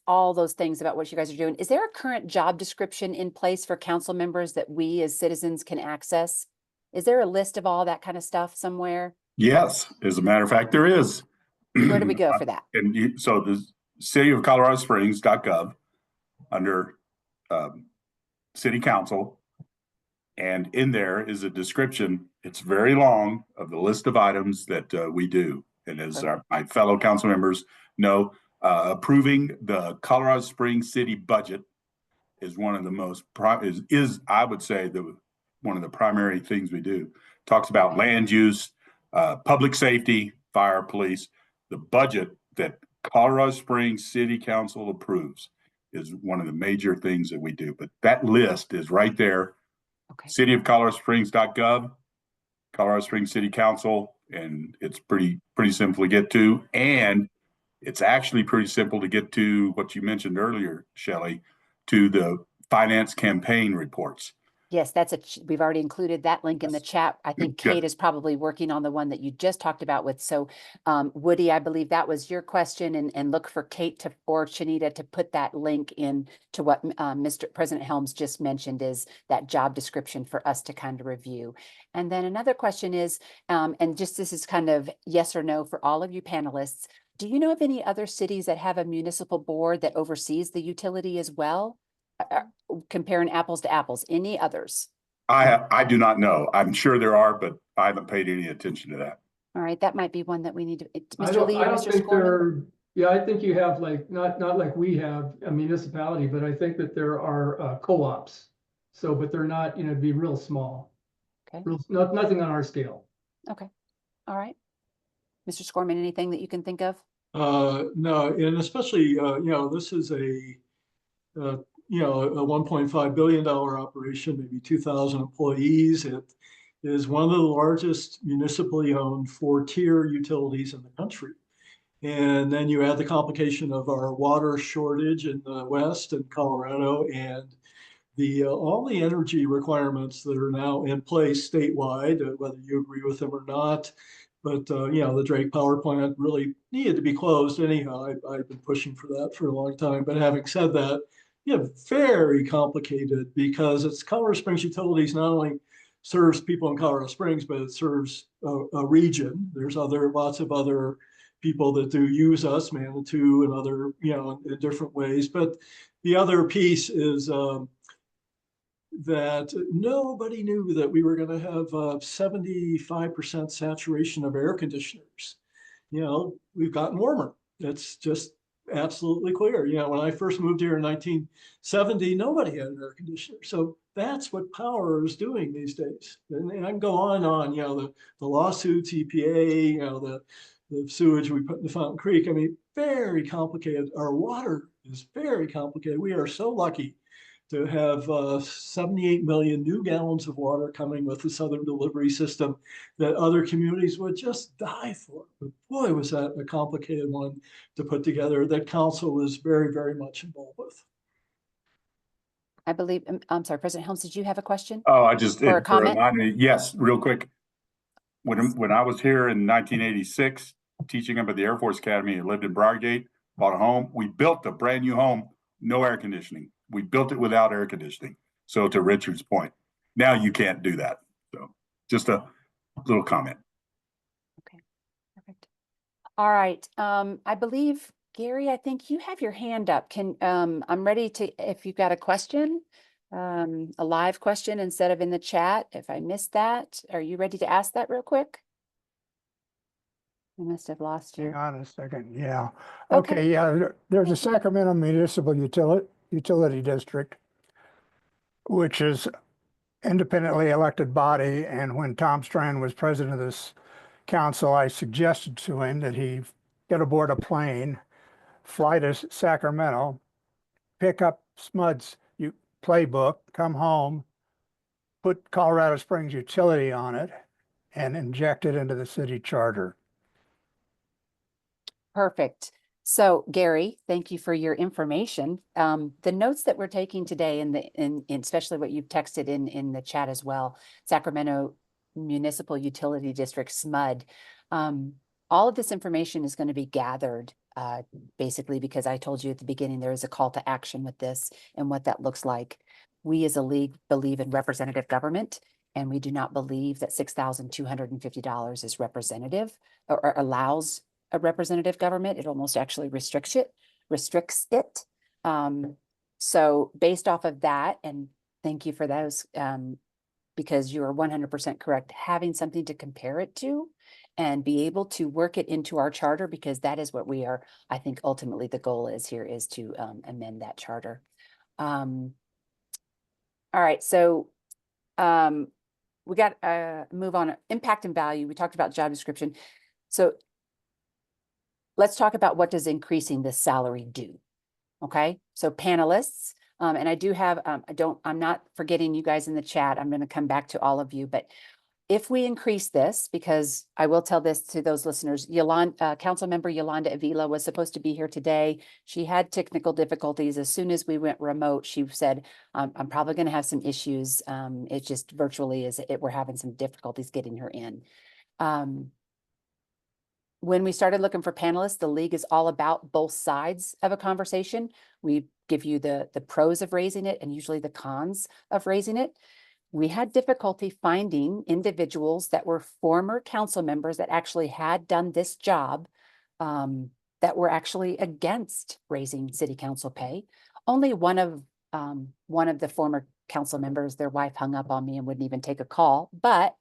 Speaker 1: all those things about what you guys are doing. Is there a current job description in place for council members that we as citizens can access? Is there a list of all that kind of stuff somewhere?
Speaker 3: Yes, as a matter of fact, there is.
Speaker 1: Where do we go for that?
Speaker 3: So the city of Colorado Springs.gov under city council, and in there is a description. It's very long of the list of items that we do. And as my fellow council members know, approving the Colorado Springs city budget is one of the most I would say one of the primary things we do. Talks about land use, public safety, fire, police. The budget that Colorado Springs City Council approves is one of the major things that we do. But that list is right there.
Speaker 1: Okay.
Speaker 3: City of Colorado Springs.gov, Colorado Springs City Council, and it's pretty simple to get to. And it's actually pretty simple to get to what you mentioned earlier, Shelley, to the finance campaign reports.
Speaker 1: Yes, we've already included that link in the chat. I think Kate is probably working on the one that you just talked about with. So Woody, I believe that was your question, and look for Kate or Shanita to put that link in to what Mr. President Helms just mentioned, is that job description for us to kind of review. And then another question is, and just this is kind of yes or no for all of you panelists. Do you know of any other cities that have a municipal board that oversees the utility as well? Comparing apples to apples, any others?
Speaker 3: I do not know. I'm sure there are, but I haven't paid any attention to that.
Speaker 1: All right, that might be one that we need to.
Speaker 4: I don't think yeah, I think you have like not like we have a municipality, but I think that there are co-ops. So, but they're not, be real small.
Speaker 1: Okay.
Speaker 4: Nothing on our scale.
Speaker 1: Okay. All right. Mr. Scorman, anything that you can think of?
Speaker 5: No, and especially this is a $1.5 billion operation, maybe 2,000 employees. It is one of the largest municipally owned 4-tier utilities in the country. And then you add the complication of our water shortage in the West and Colorado, and all the energy requirements that are now in place statewide, whether you agree with them or not. But the Drake power plant really needed to be closed anyhow. I've been pushing for that for a long time. But having said that, very complicated, because it's Colorado Springs Utilities not only serves people in Colorado Springs, but it serves a region. There's lots of other people that do use us, Manitou and other, in different ways. But the other piece is that nobody knew that we were going to have 75% saturation of air conditioners. We've gotten warmer. It's just absolutely clear. When I first moved here in 1970, nobody had an air conditioner. So that's what power is doing these days. And I can go on and on, the lawsuits, EPA, the sewage we put in the Fountain Creek. I mean, very complicated. Our water is very complicated. We are so lucky to have 78 million new gallons of water coming with the Southern Delivery System that other communities would just die for. But boy, was that a complicated one to put together that council was very, very much involved with.
Speaker 1: I believe, I'm sorry, President Helms, did you have a question?
Speaker 3: Oh, I just,
Speaker 1: Or a
Speaker 3: it
Speaker 1: comment?
Speaker 3: reminded me, yes, real quick. When I was here in 1986, teaching up at the Air Force Academy and lived in Briargate, bought a home. We built a brand new home, no air conditioning. We built it without air conditioning. So to Richard's point, now you can't do that. So just a little comment.
Speaker 1: Okay, perfect. All right, I believe, Gary, I think you have your hand up. I'm ready to, if you've got a question, a live question instead of in the chat. If I missed that, are you ready to ask that real quick? I must have lost you.
Speaker 6: Hang on a second, yeah.
Speaker 1: Okay.
Speaker 6: Okay, yeah, there's a Sacramento Municipal Utility District, which is independently elected body, and when Tom Strand was president of this council, I suggested to him that he get aboard a plane, fly to Sacramento, pick up SMUD's playbook, come home, put Colorado Springs Utility on it, and inject it into the city charter.
Speaker 1: Perfect. So Gary, thank you for your information. The notes that we're taking today in especially what you've texted in the chat as well, Sacramento Municipal Utility District, SMUD. All of this information is going to be gathered basically because I told you at the beginning there is a call to action with this and what that looks like. We as a league believe in representative government, and we do not believe that $6,250 is representative or allows a representative government. It almost actually restricts it. So based off of that, and thank you for those, because you are 100% correct, having something to compare it to and be able to work it into our charter, because that is what we are, I think ultimately the goal is here is to amend that charter. All right, so we got move on. Impact and value. We talked about job description. So let's talk about what does increasing this salary do. Okay, so panelists, and I do have, I'm not forgetting you guys in the chat. I'm going to come back to all of you, but if we increase this, because I will tell this to those listeners, Council Member Yolanda Avila was supposed to be here today. She had technical difficulties. As soon as we went remote, she said, I'm probably going to have some issues. It just virtually we're having some difficulties getting her in. When we started looking for panelists, the league is all about both sides of a conversation. We give you the pros of raising it and usually the cons of raising it. We had difficulty finding individuals that were former council members that actually had done this job, that were actually against raising city council pay. Only one of the former council members, their wife hung up on me and wouldn't even take a call, but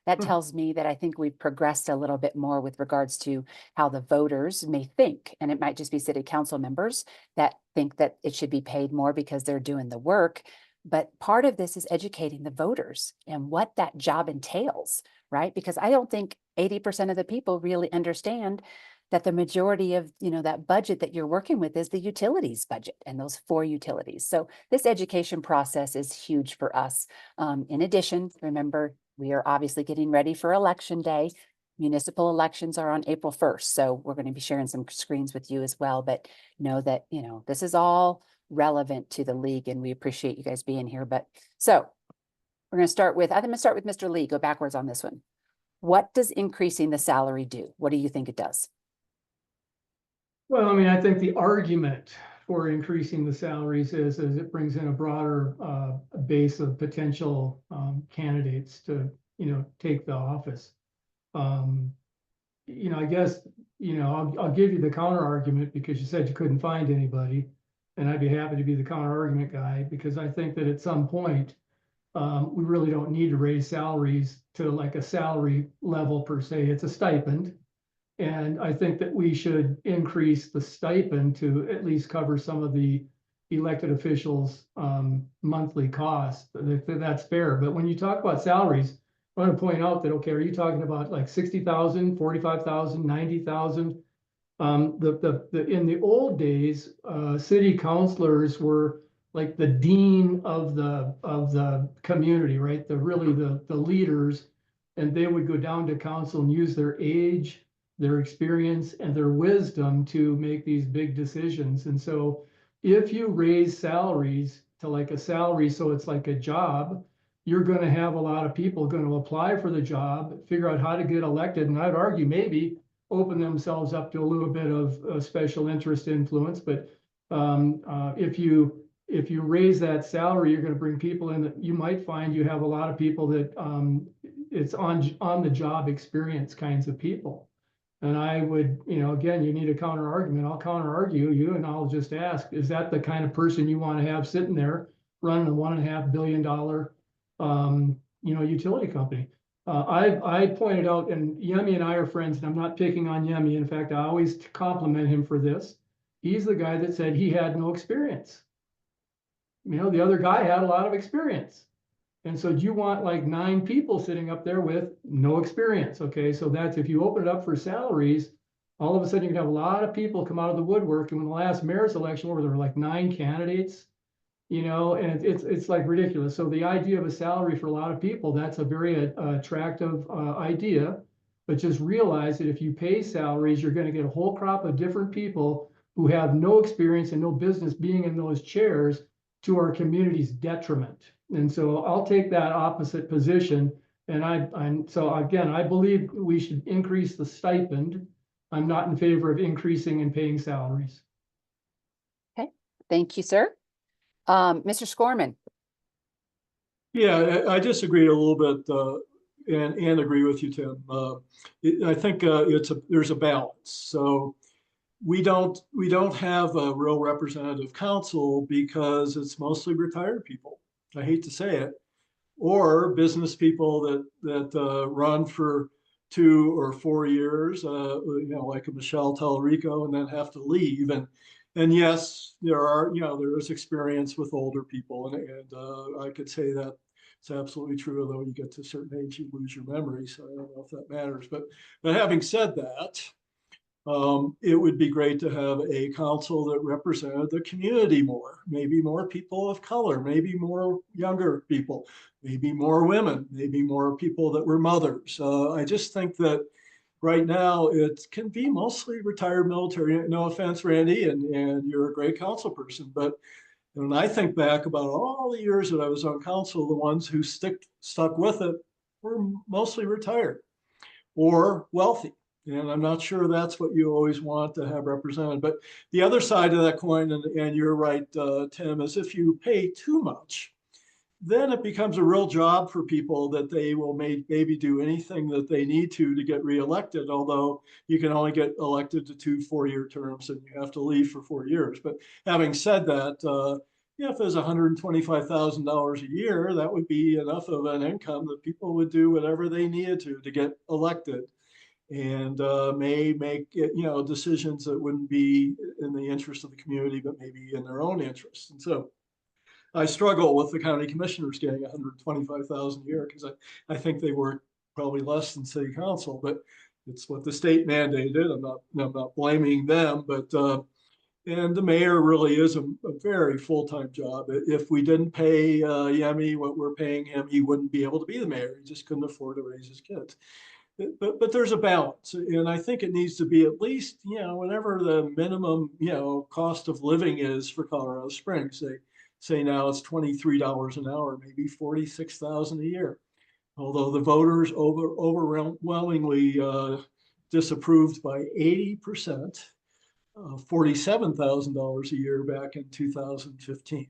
Speaker 1: that tells me that I think we've progressed a little bit more with regards to how the voters may think. And it might just be city council members that think that it should be paid more because they're doing the work. But part of this is educating the voters and what that job entails, right? Because I don't think 80% of the people really understand that the majority of, that budget that you're working with is the utilities budget and those 4 utilities. So this education process is huge for us. In addition, remember, we are obviously getting ready for election day. Municipal elections are on April 1st. So we're going to be sharing some screens with you as well, but know that, this is all relevant to the league and we appreciate you guys being here. But so we're going to start with, I'm going to start with Mr. Lee, go backwards on this one. What does increasing the salary do? What do you think it does?
Speaker 4: Well, I mean, I think the argument for increasing the salaries is it brings in a broader base of potential candidates to, take the office. I guess, I'll give you the counter argument because you said you couldn't find anybody. And I'd be happy to be the counter argument guy because I think that at some point, we really don't need to raise salaries to like a salary level per se. It's a stipend. And I think that we should increase the stipend to at least cover some of the elected officials' monthly costs. That's fair. But when you talk about salaries, I want to point out that, okay, are you talking about like 60,000, 45,000, 90,000? In the old days, city councilors were like the dean of the community, right? The leaders, and they would go down to council and use their age, their experience, and their wisdom to make these big decisions. And so if you raise salaries to like a salary, so it's like a job, you're going to have a lot of people going to apply for the job, figure out how to get elected, and I'd argue maybe open themselves up to a little bit of special interest influence. But if you raise that salary, you're going to bring people in that you might find you have a lot of people that it's on the job experience kinds of people. And I would, again, you need a counter argument. I'll counter argue you, and I'll just ask, is that the kind of person you want to have sitting there running a $1.5 billion utility company? I pointed out, and Yemi and I are friends, and I'm not picking on Yemi. In fact, I always compliment him for this. He's the guy that said he had no experience. The other guy had a lot of experience. And so do you want like 9 people sitting up there with no experience? Okay, so that's, if you open it up for salaries, all of a sudden you're gonna have a lot of people come out of the woodwork. And when the last mayor's election, where there were like 9 candidates, and it's like ridiculous. So the idea of a salary for a lot of people, that's a very attractive idea. But just realize that if you pay salaries, you're going to get a whole crop of different people who have no experience and no business being in those chairs, to our community's detriment. And so I'll take that opposite position. And so again, I believe we should increase the stipend. I'm not in favor of increasing and paying salaries.
Speaker 1: Okay, thank you, sir. Mr. Scorman.
Speaker 5: Yeah, I disagree a little bit and agree with you, Tim. I think there's a balance. So we don't have a real representative council because it's mostly retired people. I hate to say it, or business people that run for 2 or 4 years, like a Michelle Tallarico, and then have to leave. And yes, there is experience with older people, and I could say that it's absolutely true. Although you get to a certain age, you lose your memory, so I don't know if that matters. But having said that, it would be great to have a council that represented the community more, maybe more people of color, maybe more younger people, maybe more women, maybe more people that were mothers. I just think that right now it can be mostly retired military. No offense, Randy, and you're a great council person, but when I think back about all the years that I was on council, the ones who stuck with it were mostly retired or wealthy. And I'm not sure that's what you always want to have represented. But the other side of that coin, and you're right, Tim, is if you pay too much, then it becomes a real job for people that they will maybe do anything that they need to get reelected, although you can only get elected to 2 4-year terms and you have to leave for 4 years. But having said that, if there's $125,000 a year, that would be enough of an income that people would do whatever they needed to get elected, and may make decisions that wouldn't be in the interest of the community, but maybe in their own interest. And so I struggle with the county commissioners getting $125,000 a year because I think they work probably less than city council, but it's what the state mandated. I'm not blaming them, but and the mayor really is a very full-time job. If we didn't pay Yemi what we're paying him, he wouldn't be able to be the mayor. He just couldn't afford to raise his kids. But there's a balance, and I think it needs to be at least whatever the minimum cost of living is for Colorado Springs. They say now it's $23 an hour, maybe $46,000 a year. Although the voters overwhelmingly disapproved by 80%, $47,000 a year back in 2015.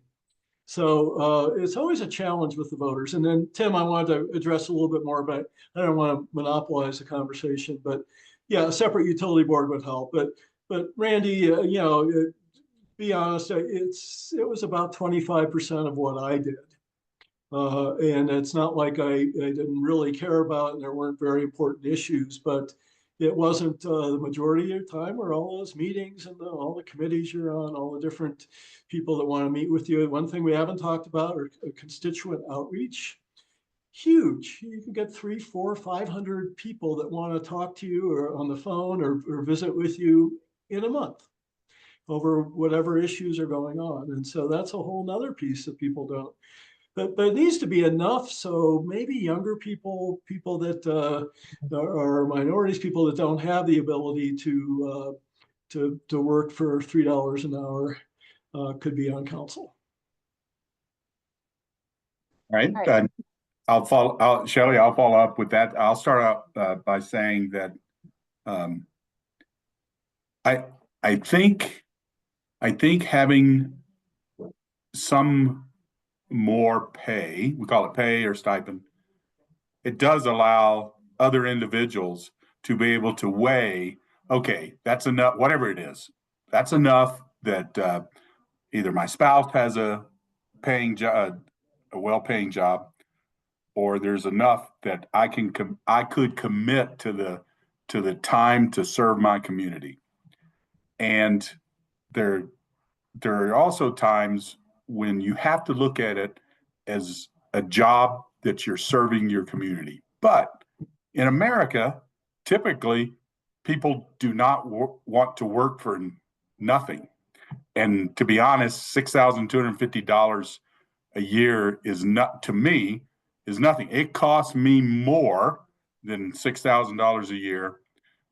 Speaker 5: So it's always a challenge with the voters. And then, Tim, I wanted to address a little bit more, but I don't want to monopolize the conversation. But yeah, a separate utility board would help. But Randy, be honest, it was about 25% of what I did. And it's not like I didn't really care about it, and there weren't very important issues, but it wasn't the majority of your time where all those meetings and all the committees you're on, all the different people that want to meet with you. One thing we haven't talked about are constituent outreach. Huge. You can get 300, 400, 500 people that want to talk to you or on the phone or visit with you in a month. over whatever issues are going on. And so that's a whole nother piece that people don't. But it needs to be enough so maybe younger people, people that are minorities, people that don't have the ability to work for $3 an hour could be on council.
Speaker 3: All right.
Speaker 1: All right.
Speaker 3: Shelley, I'll follow up with that. I'll start out by saying that I think having some more pay, we call it pay or stipend, it does allow other individuals to be able to weigh, okay, that's enough, whatever it is, that's enough that either my spouse has a paying job, a well-paying job, or there's enough that I could commit to the time to serve my community. And there are also times when you have to look at it as a job that you're serving your community. But in America, typically people do not want to work for nothing. And to be honest, $6,250 a year is not, to me, is nothing. It costs me more than $6,000 a year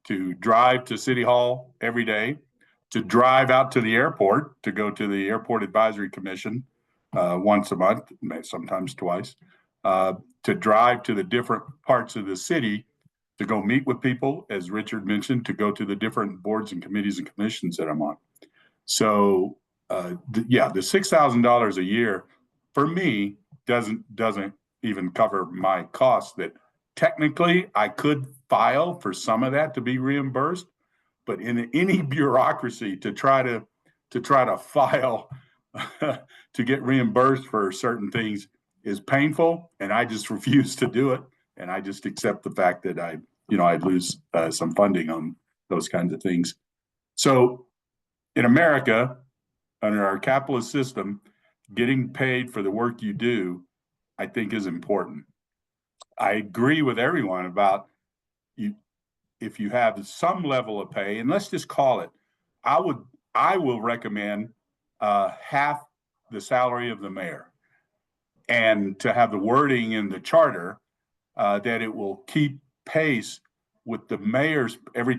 Speaker 3: to drive to City Hall every day, to drive out to the airport, to go to the Airport Advisory Commission once a month, sometimes twice, to drive to the different parts of the city, to go meet with people, as Richard mentioned, to go to the different boards and committees and commissions that I'm on. So yeah, the $6,000 a year for me doesn't even cover my costs. That technically I could file for some of that to be reimbursed, but in any bureaucracy to try to file to get reimbursed for certain things is painful, and I just refuse to do it. And I just accept the fact that I'd lose some funding on those kinds of things. So in America, under our capitalist system, getting paid for the work you do, I think, is important. I agree with everyone about if you have some level of pay, and let's just call it, I will recommend half the salary of the mayor, and to have the wording in the charter that it will keep pace with the mayor's every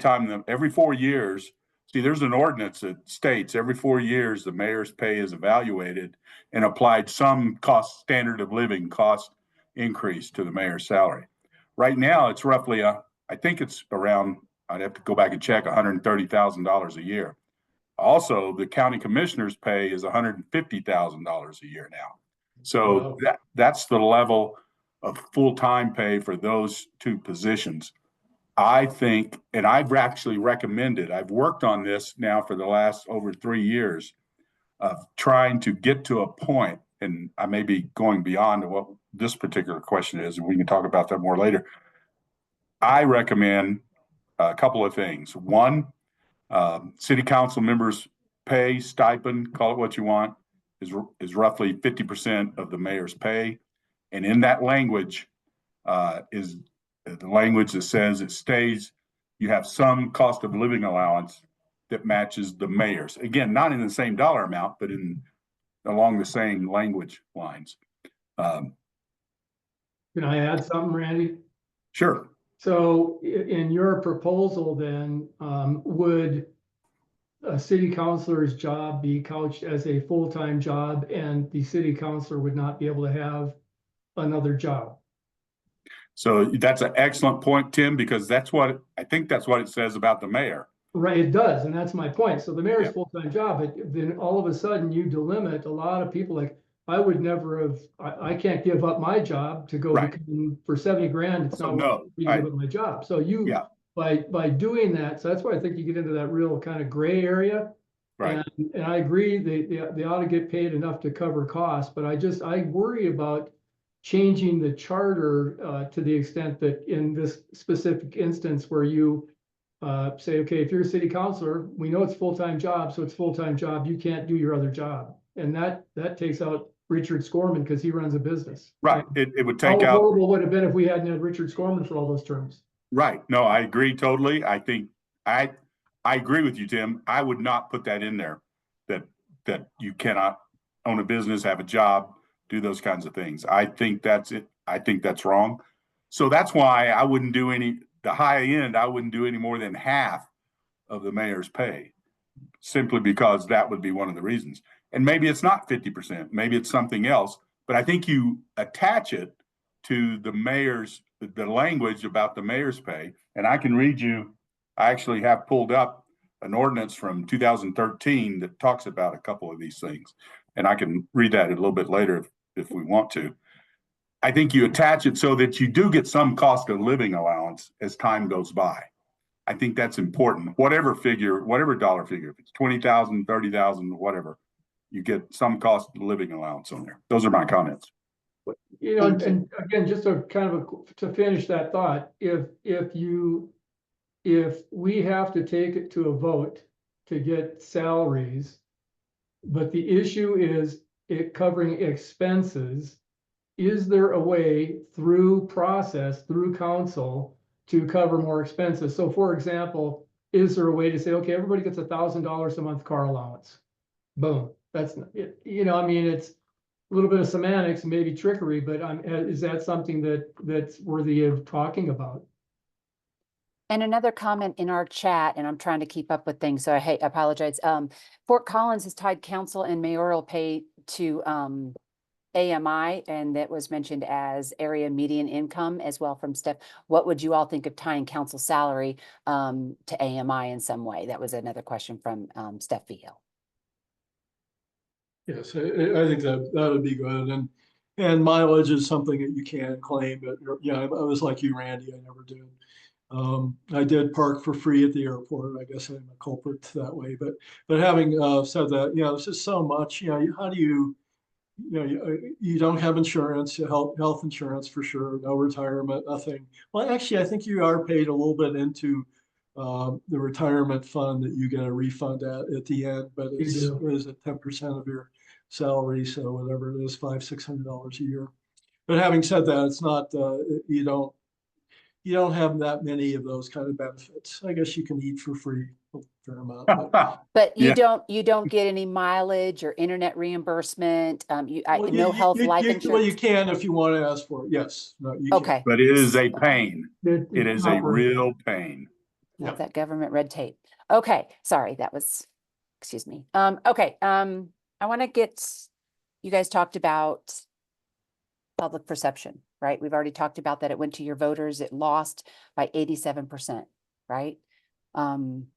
Speaker 3: 4 years. See, there's an ordinance that states every 4 years the mayor's pay is evaluated and applied some standard of living cost increase to the mayor's salary. Right now, it's roughly I think it's around, I'd have to go back and check, $130,000 a year. Also, the county commissioner's pay is $150,000 a year now. So wow. That's the level of full-time pay for those two positions. I think, and I've actually recommended, I've worked on this now for the last over 3 years of trying to get to a point, and I may be going beyond what this particular question is, and we can talk about that more later. I recommend a couple of things. One, city council members' pay, stipend, call it what you want, is roughly 50% of the mayor's pay. And in that language is the language that says you have some cost of living allowance that matches the mayor's. Again, not in the same dollar amount, but along the same language lines.
Speaker 4: Can I add something, Randy?
Speaker 3: Sure.
Speaker 4: So in your proposal then, would a city councilor's job be couched as a full-time job, and the city councilor would not be able to have another job?
Speaker 3: So that's an excellent point, Tim, because I think that's what it says about the mayor.
Speaker 4: Right, it does, and that's my point. So the mayor's full-time job, but then all of a sudden you delimit a lot of people. Like, I would never have, I can't give up my job to go become, for 70 grand. It's not worth it to give up my job. So by doing that, so that's why I think you get into that real kind of gray area. Right. And I agree they ought to get paid enough to cover costs, but I worry about changing the charter to the extent that in this specific instance where you say, okay, if you're a city councilor, we know it's full-time job, so it's full-time job. You can't do your other job. And that takes out Richard Scorman because he runs a business.
Speaker 3: Right. It would take out.
Speaker 4: How horrible would it have been if we hadn't had Richard Scorman for all those terms?
Speaker 3: Right. No, I agree totally. I think I agree with you, Tim. I would not put that in there. that you cannot own a business, have a job, do those kinds of things. I think that's it. I think that's wrong. So that's why I wouldn't do the high end, I wouldn't do any more than half of the mayor's pay, simply because that would be one of the reasons. And maybe it's not 50%, maybe it's something else, but I think you attach it to the language about the mayor's pay. And I can read you, I actually have pulled up an ordinance from 2013 that talks about a couple of these things. And I can read that a little bit later if we want to. I think you attach it so that you do get some cost of living allowance as time goes by. I think that's important. Whatever dollar figure, if it's 20,000, 30,000, whatever, you get some cost of living allowance on there. Those are my comments.
Speaker 4: You know,
Speaker 1: Thank you.
Speaker 4: and again, just to to finish that thought, if we have to take it to a vote to get salaries, but the issue is it covering expenses, is there a way through council to cover more expenses? So for example, is there a way to say, okay, everybody gets $1,000 a month car allowance? Boom. That's it. You know, I mean, it's a little bit of semantics, maybe trickery, but is that something that's worthy of talking about?
Speaker 1: And another comment in our chat, and I'm trying to keep up with things, so I apologize. Fort Collins has tied council and mayoral pay to AMI, and that was mentioned as area median income as well from Steph. What would you all think of tying council salary to AMI in some way? That was another question from Steph Vigil.
Speaker 5: Yes, I think that would be good. And mileage is something that you can claim, but yeah, I was like you, Randy, I never did. I did park for free at the airport. I guess I'm a culprit that way, but having said that, you know, it's just so much, you know, how do you don't have insurance, health insurance for sure, no retirement, nothing. Well, actually, I think you are paid a little bit into the retirement fund that you get a refund at the end, but it's at 10% of your salary, so whatever it is, $500-600 a year. But having said that, it's not you don't have that many of those kind of benefits. I guess you can eat for free a fair amount.
Speaker 1: But you
Speaker 3: Yeah.
Speaker 1: don't get any mileage or internet reimbursement.
Speaker 5: Well,
Speaker 1: No health, life
Speaker 5: well,
Speaker 1: insurance.
Speaker 5: you can if you want to ask for it. Yes. No, you can.
Speaker 1: Okay.
Speaker 3: But it is a pain. It is a real pain.
Speaker 1: Not
Speaker 5: Yeah.
Speaker 1: that government red tape. Okay, sorry, that was, excuse me. Okay, I want to get, you guys talked about public perception, right? We've already talked about that. It went to your voters. It lost by 87%, right? In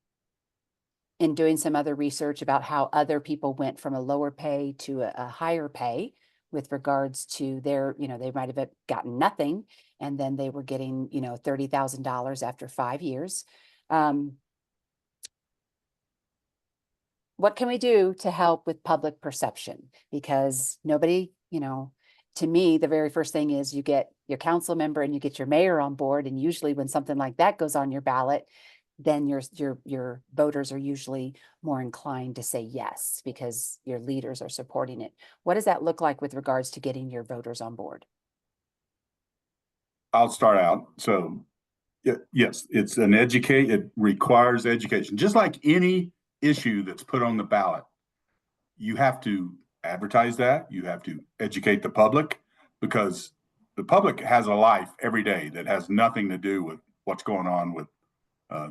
Speaker 1: doing some other research about how other people went from a lower pay to a higher pay with regards to their, you know, they might have gotten nothing and then they were getting, you know, $30,000 after 5 years. What can we do to help with public perception? Because nobody, you know, to me, the very first thing is you get your council member and you get your mayor on board. And usually when something like that goes on your ballot, then your voters are usually more inclined to say yes, because your leaders are supporting it. What does that look like with regards to getting your voters on board?
Speaker 3: I'll start out. So yes, it's it requires education. Just like any issue that's put on the ballot, you have to advertise that, you have to educate the public, because the public has a life every day that has nothing to do with what's going on with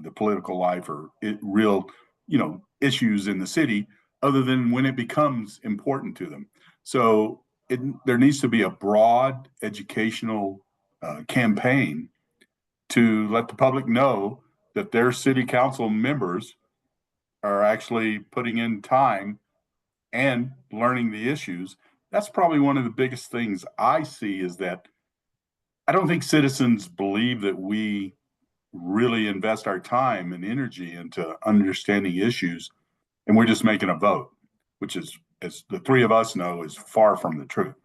Speaker 3: the political life or real, you know, issues in the city, other than when it becomes important to them. So there needs to be a broad educational campaign to let the public know that their city council members are actually putting in time and learning the issues. That's probably one of the biggest things I see, is that I don't think citizens believe that we really invest our time and energy into understanding issues, and we're just making a vote, which is, as the three of us know, is far from the truth.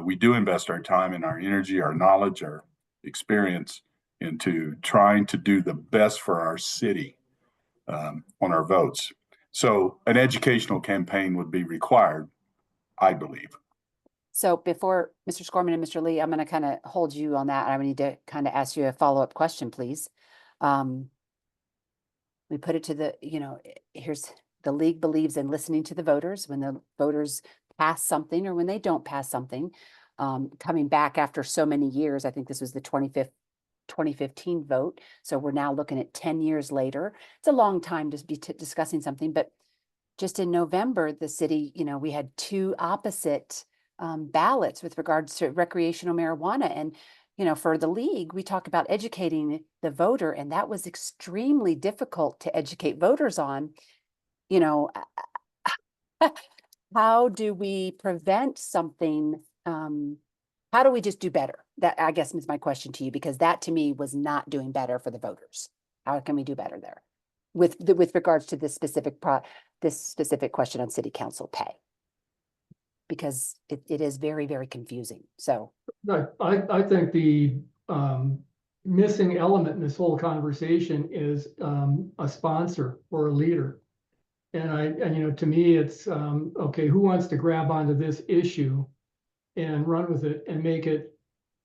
Speaker 3: We do invest our time and our energy, our knowledge, our experience into trying to do the best for our city on our votes. So an educational campaign would be required, I believe.
Speaker 1: So before Mr. Scorman and Mr. Lee, I'm going to kind of hold you on that. I need to kind of ask you a follow-up question, please. We put it to the, you know, here's the league believes in listening to the voters when the voters pass something or when they don't pass something. Coming back after so many years, I think this was the 2015 vote. So we're now looking at 10 years later. It's a long time to be discussing something, but just in November, the city, we had two opposite ballots with regards to recreational marijuana. And, for the league, we talk about educating the voter, and that was extremely difficult to educate voters on. How do we prevent something? How do we just do better? That, I guess, is my question to you, because that to me was not doing better for the voters. How can we do better there with regards to this specific question on city council pay? Because it is very, very confusing. So
Speaker 4: I think the missing element in this whole conversation is a sponsor or a leader. And to me, it's okay, who wants to grab onto this issue and run with it and make it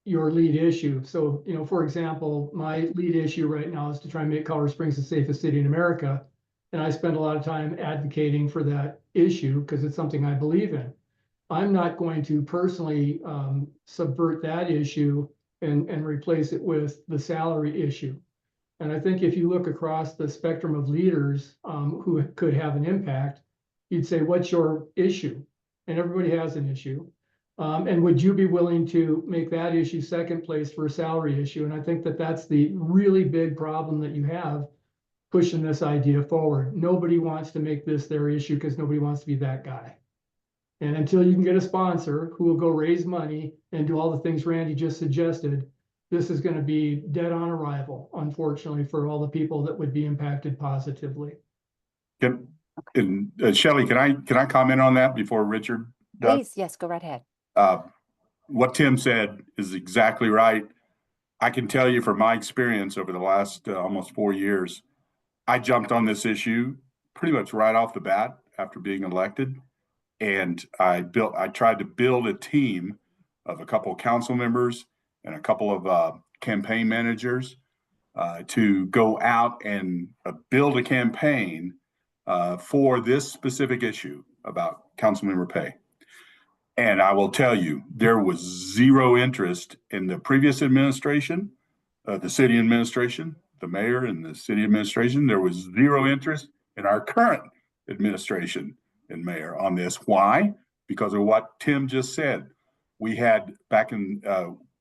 Speaker 4: your lead issue? So, for example, my lead issue right now is to try and make Colorado Springs the safest city in America. And I spend a lot of time advocating for that issue because it's something I believe in. I'm not going to personally subvert that issue and replace it with the salary issue. And I think if you look across the spectrum of leaders who could have an impact, you'd say, what's your issue? And everybody has an issue. And would you be willing to make that issue second place for a salary issue? And I think that that's the really big problem that you have pushing this idea forward. Nobody wants to make this their issue because nobody wants to be that guy. And until you can get a sponsor who will go raise money and do all the things Randy just suggested, this is going to be dead on arrival, unfortunately, for all the people that would be impacted positively.
Speaker 3: Shelley, can I comment on that before Richard does?
Speaker 1: please, yes, go right ahead.
Speaker 3: What Tim said is exactly right. I can tell you from my experience over the last almost 4 years, I jumped on this issue pretty much right off the bat after being elected. And I tried to build a team of a couple of council members and a couple of campaign managers to go out and build a campaign for this specific issue about council member pay. And I will tell you, there was zero interest in the previous administration, the city administration, the mayor and the city administration. There was zero interest in our current administration and mayor on this. Why? Because of what Tim just said. We had back in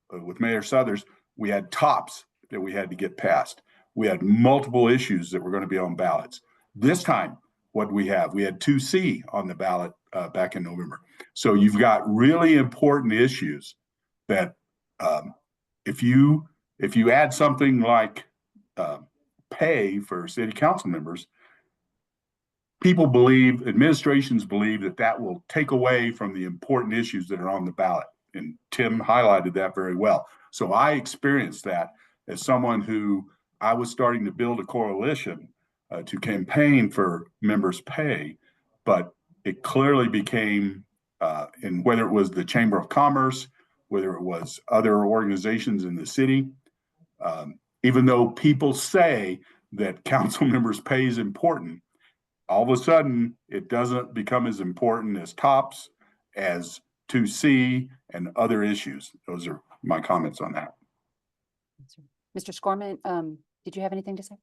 Speaker 3: with Mayor Southers, we had tops that we had to get passed. We had multiple issues that were going to be on ballots. This time, what we had 2C on the ballot back in November. So you've got really important issues that if you add something like pay for city council members, administrations believe that will take away from the important issues that are on the ballot. And Tim highlighted that very well. So I experienced that as someone who I was starting to build a coalition to campaign for members' pay, but it clearly became, and whether it was the Chamber of Commerce, whether it was other organizations in the city, even though people say that council members' pay is important, all of a sudden it doesn't become as important as TOPS, as 2C, and other issues. Those are my comments on that.
Speaker 1: Mr. Scorman, did you have anything to say?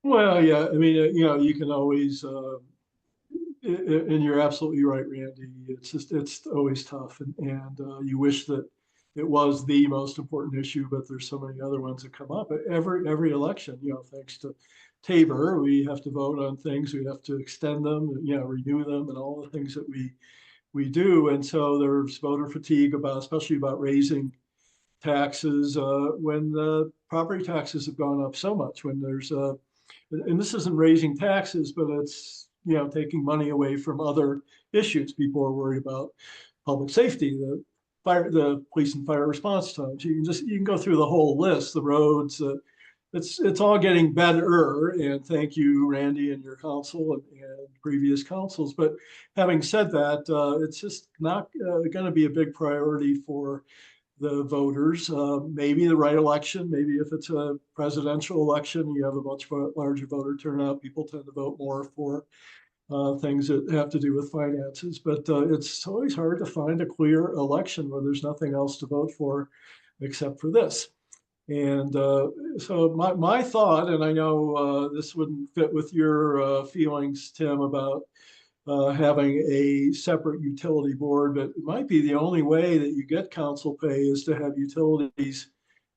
Speaker 5: Well, yeah, I mean, you can always, and you're absolutely right, Randy. It's always tough, and you wish that it was the most important issue, but there's so many other ones that come up every election. Thanks to Tabor, we have to vote on things, we have to extend them, renew them, and all the things that we do. And so there's voter fatigue especially about raising taxes when the property taxes have gone up so much. When there's and this isn't raising taxes, but it's taking money away from other issues. People are worried about public safety, the police and fire response times. You can go through the whole list, the roads. It's all getting better, and thank you, Randy, and your council and previous councils. But having said that, it's just not going to be a big priority for the voters. Maybe the right election, maybe if it's a presidential election, you have a much larger voter turnout, people tend to vote more for things that have to do with finances. But it's always hard to find a clear election where there's nothing else to vote for except for this. And so my thought, and I know this wouldn't fit with your feelings, Tim, about having a separate utility board, but it might be the only way that you get council pay is to have utilities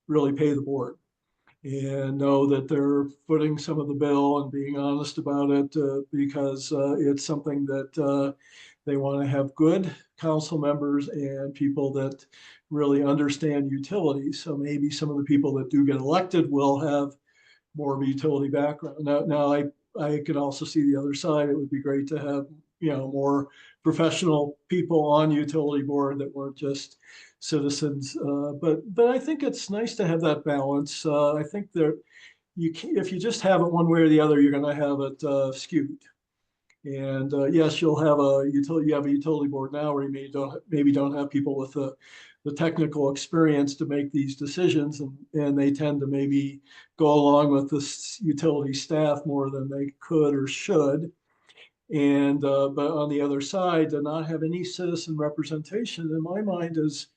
Speaker 5: really pay the board and know that they're footing some of the bill and being honest about it because it's something that they want to have good council members and people that really understand utilities. So maybe some of the people that do get elected will have more of a utility background. Now I could also see the other side. It would be great to have, more professional people on utility board that weren't just citizens. But I think it's nice to have that balance. I think that if you just have it one way or the other, you're going to have it skewed. And yes, you have a utility board now where you maybe don't have people with the technical experience to make these decisions, and they tend to maybe go along with the utility staff more than they could or should. And but on the other side, to not have any citizen representation, in my mind, is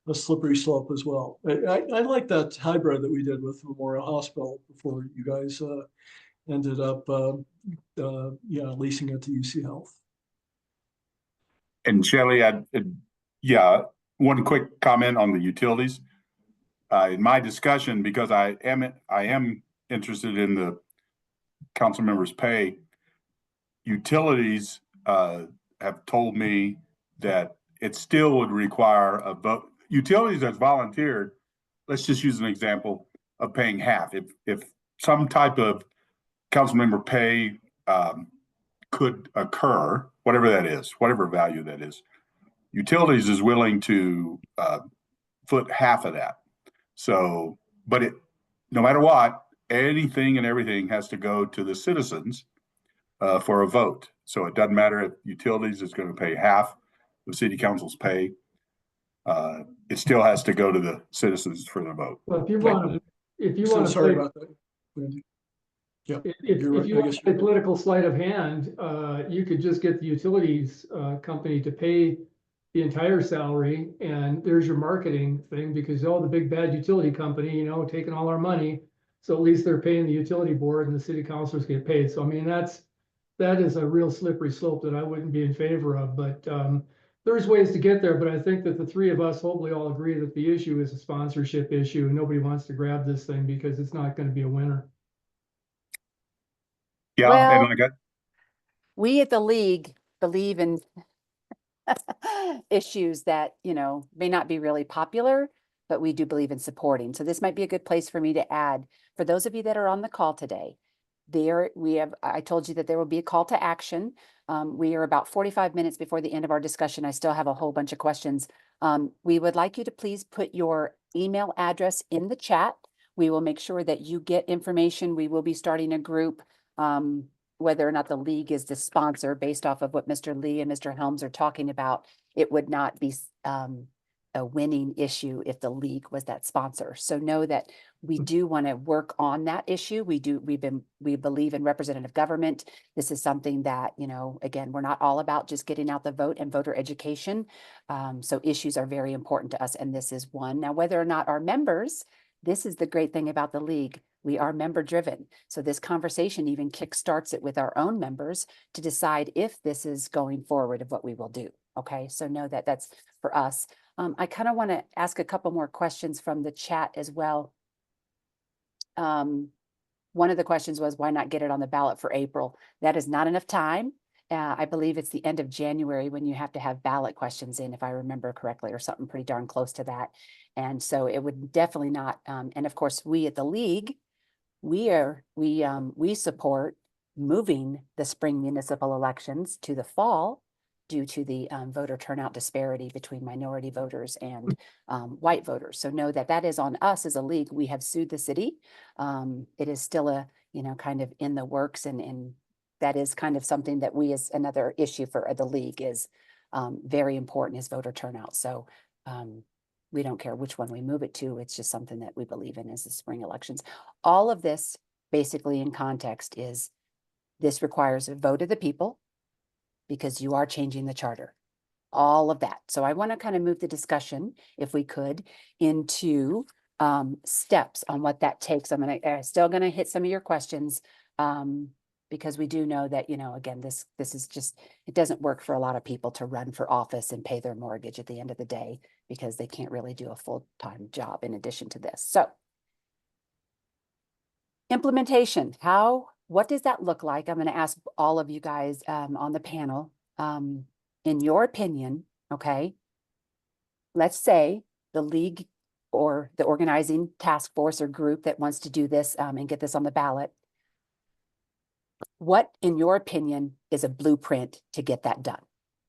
Speaker 5: a slippery slope as well. I like that hybrid that we did with Memorial Hospital before you guys ended up leasing it to UC Health.
Speaker 3: And Shelley, one quick comment on the utilities. In my discussion, because I am interested in the council members' pay, utilities have told me that it still would require a vote. Utilities that's volunteered, let's just use an example of paying half. If some type of council member pay could occur, whatever that is, whatever value that is, utilities is willing to foot half of that. So, but no matter what, anything and everything has to go to the citizens for a vote. So it doesn't matter if utilities is going to pay half of city council's pay. It still has to go to the citizens for the vote.
Speaker 4: Well, if you want to,
Speaker 5: Sorry about that, Randy. Yeah,
Speaker 4: if you want to play political sleight of hand, you could just get the utilities company to pay the entire salary, and there's your marketing thing, because the big bad utility company, taking all our money, so at least they're paying the utility board and the city councilors get paid. So I mean, that is a real slippery slope that I wouldn't be in favor of. But there's ways to get there. But I think that the three of us hopefully all agree that the issue is a sponsorship issue, and nobody wants to grab this thing because it's not going to be a winner.
Speaker 3: Yeah,
Speaker 1: Well,
Speaker 3: and
Speaker 1: we at the league believe in issues that, may not be really popular, but we do believe in supporting. So this might be a good place for me to add, for those of you that are on the call today, I told you that there will be a call to action. We are about 45 minutes before the end of our discussion. I still have a whole bunch of questions. We would like you to please put your email address in the chat. We will make sure that you get information. We will be starting a group, whether or not the league is the sponsor, based off of what Mr. Lee and Mr. Helms are talking about. It would not be a winning issue if the league was that sponsor. So know that we do want to work on that issue. We believe in representative government. This is something that, again, we're not all about just getting out the vote and voter education. So issues are very important to us, and this is one. Now, whether or not our members, this is the great thing about the league. We are member driven. So this conversation even kickstarts it with our own members to decide if this is going forward of what we will do. Okay, so know that that's for us. I kind of want to ask a couple more questions from the chat as well. One of the questions was, why not get it on the ballot for April? That is not enough time. I believe it's the end of January when you have to have ballot questions in, if I remember correctly, or something pretty darn close to that. And so it would definitely not. And of course, we at the league, we support moving the spring municipal elections to the fall due to the voter turnout disparity between minority voters and white voters. So know that that is on us as a league. We have sued the city. It is still a, kind of in the works, and that is kind of something that we, as another issue for the league, is very important, is voter turnout. So we don't care which one we move it to. It's just something that we believe in, is the spring elections. All of this basically in context is this requires a vote of the people. because you are changing the charter. All of that. So I want to kind of move the discussion, if we could, into steps on what that takes. I'm still gonna hit some of your questions, because we do know that, again, this is just, it doesn't work for a lot of people to run for office and pay their mortgage at the end of the day, because they can't really do a full-time job in addition to this. So implementation, what does that look like? I'm going to ask all of you guys on the panel, in your opinion, okay, let's say the league or the organizing task force or group that wants to do this and get this on the ballot. What, in your opinion, is a blueprint to get that done?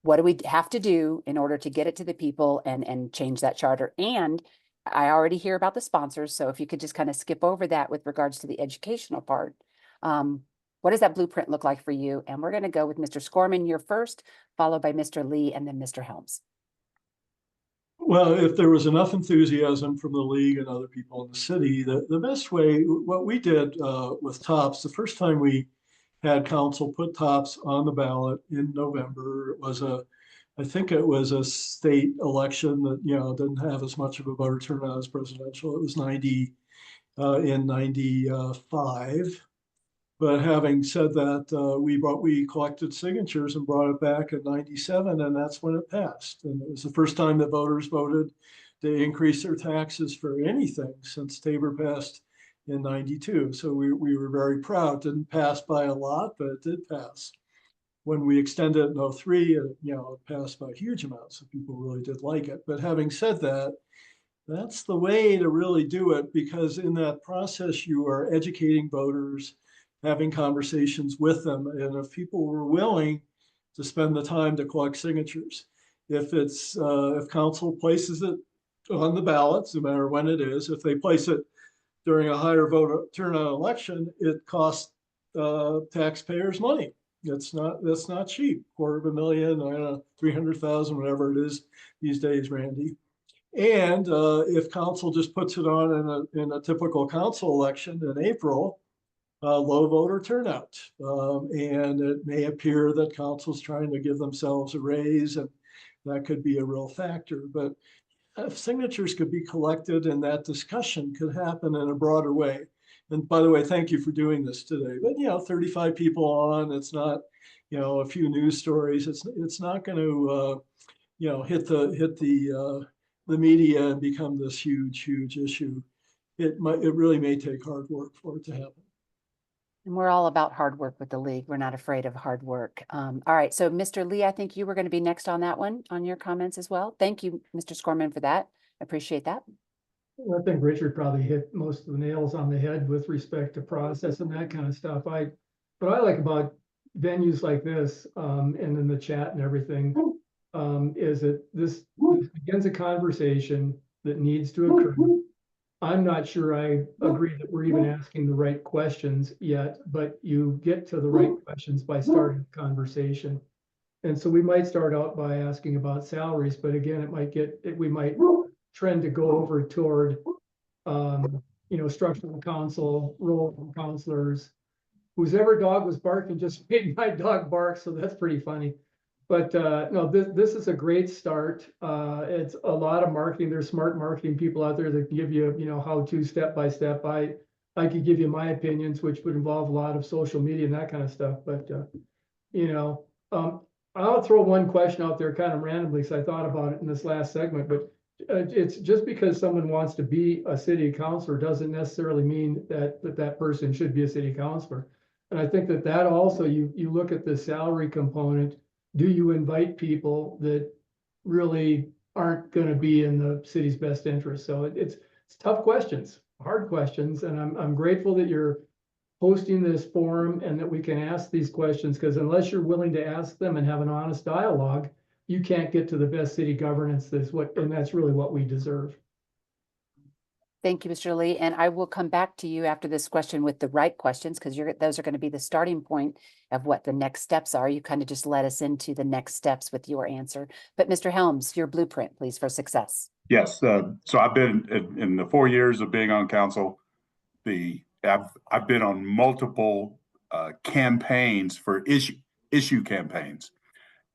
Speaker 1: What do we have to do in order to get it to the people and change that charter? And I already hear about the sponsors, so if you could just kind of skip over that with regards to the educational part. What does that blueprint look like for you? And we're going to go with Mr. Scorman, you're first, followed by Mr. Lee, and then Mr. Helms.
Speaker 5: Well, if there was enough enthusiasm from the league and other people in the city, the best way, what we did with TOPS, the first time we had council put TOPS on the ballot in November, it was I think it was a state election that, didn't have as much of a voter turnout as presidential. It was 90 in 95. But having said that, we collected signatures and brought it back in 97, and that's when it passed. And it was the first time that voters voted to increase their taxes for anything since Tabor passed in 92. So we were very proud. It didn't pass by a lot, but it did pass. When we extended it in 03, it passed by huge amounts, so people really did like it. But having said that, that's the way to really do it, because in that process, you are educating voters, having conversations with them. And if people were willing to spend the time to collect signatures, if council places it on the ballots, no matter when it is, if they place it during a higher voter turnout election, it costs taxpayers money. That's not cheap. $250,000, 300,000, whatever it is these days, Randy. And if council just puts it on in a typical council election in April, low voter turnout. And it may appear that council's trying to give themselves a raise, and that could be a real factor. But if signatures could be collected and that discussion could happen in a broader way. And by the way, thank you for doing this today. But 35 people on, it's not, a few news stories. It's not going to, hit the media and become this huge issue. It really may take hard work for it to happen.
Speaker 1: And we're all about hard work with the league. We're not afraid of hard work. All right. So Mr. Lee, I think you were going to be next on that one, on your comments as well. Thank you, Mr. Scorman, for that. I appreciate that.
Speaker 4: I think Richard probably hit most of the nails on the head with respect to process and that kind of stuff. What I like about venues like this, and in the chat and everything, is that this begins a conversation that needs to occur. I'm not sure I agree that we're even asking the right questions yet, but you get to the right questions by starting the conversation. And so we might start out by asking about salaries, but again, we might trend to go over toward, structural council, role of counselors. Whose ever dog was barking just made my dog bark, so that's pretty funny. But no, this is a great start. It's a lot of marketing. There's smart marketing people out there that can give you, how to step by step. I could give you my opinions, which would involve a lot of social media and that kind of stuff. But I'll throw one question out there kind of randomly, because I thought about it in this last segment. But it's just because someone wants to be a city councilor doesn't necessarily mean that person should be a city councilor. And I think that also you look at the salary component. Do you invite people that really aren't going to be in the city's best interest? So it's tough questions, hard questions, and I'm grateful that you're hosting this forum and that we can ask these questions, because unless you're willing to ask them and have an honest dialogue, you can't get to the best city governance. And that's really what we deserve.
Speaker 1: Thank you, Mr. Lee. And I will come back to you after this question with the right questions, because those are going to be the starting point of what the next steps are. You kind of just led us into the next steps with your answer. But Mr. Helms, your blueprint, please, for success.
Speaker 3: Yes. So I've been in the 4 years of being on council. I've been on multiple campaigns for issue campaigns.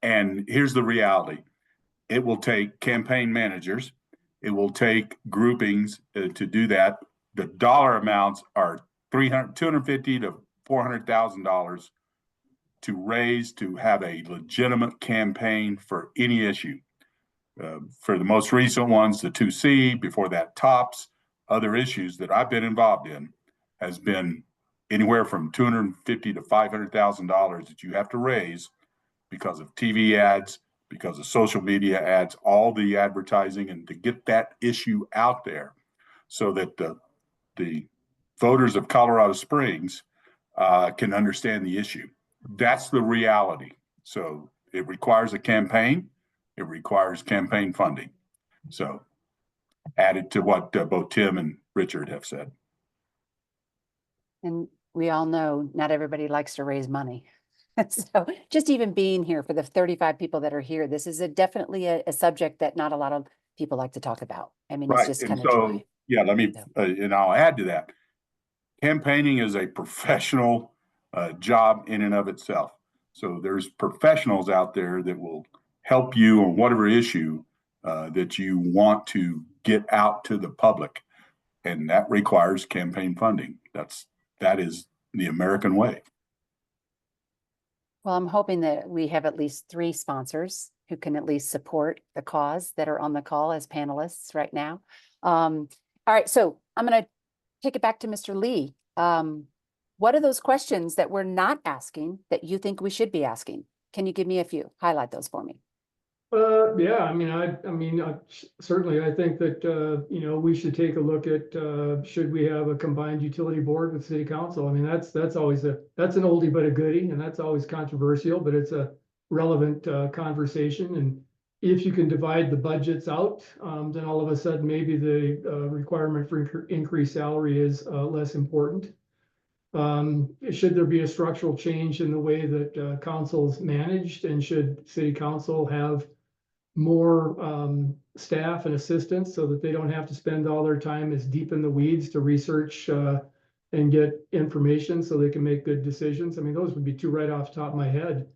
Speaker 3: And here's the reality. It will take campaign managers. It will take groupings to do that. The dollar amounts are $250,000 to $400,000 to raise to have a legitimate campaign for any issue. For the most recent ones, the 2C, before that TOPS, other issues that I've been involved in has been anywhere from $250,000 to $500,000 that you have to raise because of TV ads, because of social media ads, all the advertising, and to get that issue out there so that the voters of Colorado Springs can understand the issue. That's the reality. So it requires a campaign. It requires campaign funding. So added to what both Tim and Richard have said.
Speaker 1: And we all know not everybody likes to raise money. So just even being here for the 35 people that are here, this is definitely a subject that not a lot of people like to talk about. I mean, it's just
Speaker 3: And
Speaker 1: kind of
Speaker 3: so,
Speaker 1: dry.
Speaker 3: yeah, let me, and I'll add to that. Campaigning is a professional job in and of itself. So there's professionals out there that will help you on whatever issue that you want to get out to the public. And that requires campaign funding. That is the American way.
Speaker 1: Well, I'm hoping that we have at least 3 sponsors who can at least support the cause that are on the call as panelists right now. All right, so I'm going to take it back to Mr. Lee. What are those questions that we're not asking that you think we should be asking? Can you give me a few? Highlight those for me.
Speaker 4: Yeah, I mean, certainly I think that, we should take a look at, should we have a combined utility board with city council? I mean, that's always that's an oldie but a goodie, and that's always controversial, but it's a relevant conversation. And if you can divide the budgets out, then all of a sudden maybe the requirement for increased salary is less important. Should there be a structural change in the way that council's managed, and should city council have more staff and assistants so that they don't have to spend all their time as deep in the weeds to research and get information so they can make good decisions? I mean, those would be 2 right off the top of my head.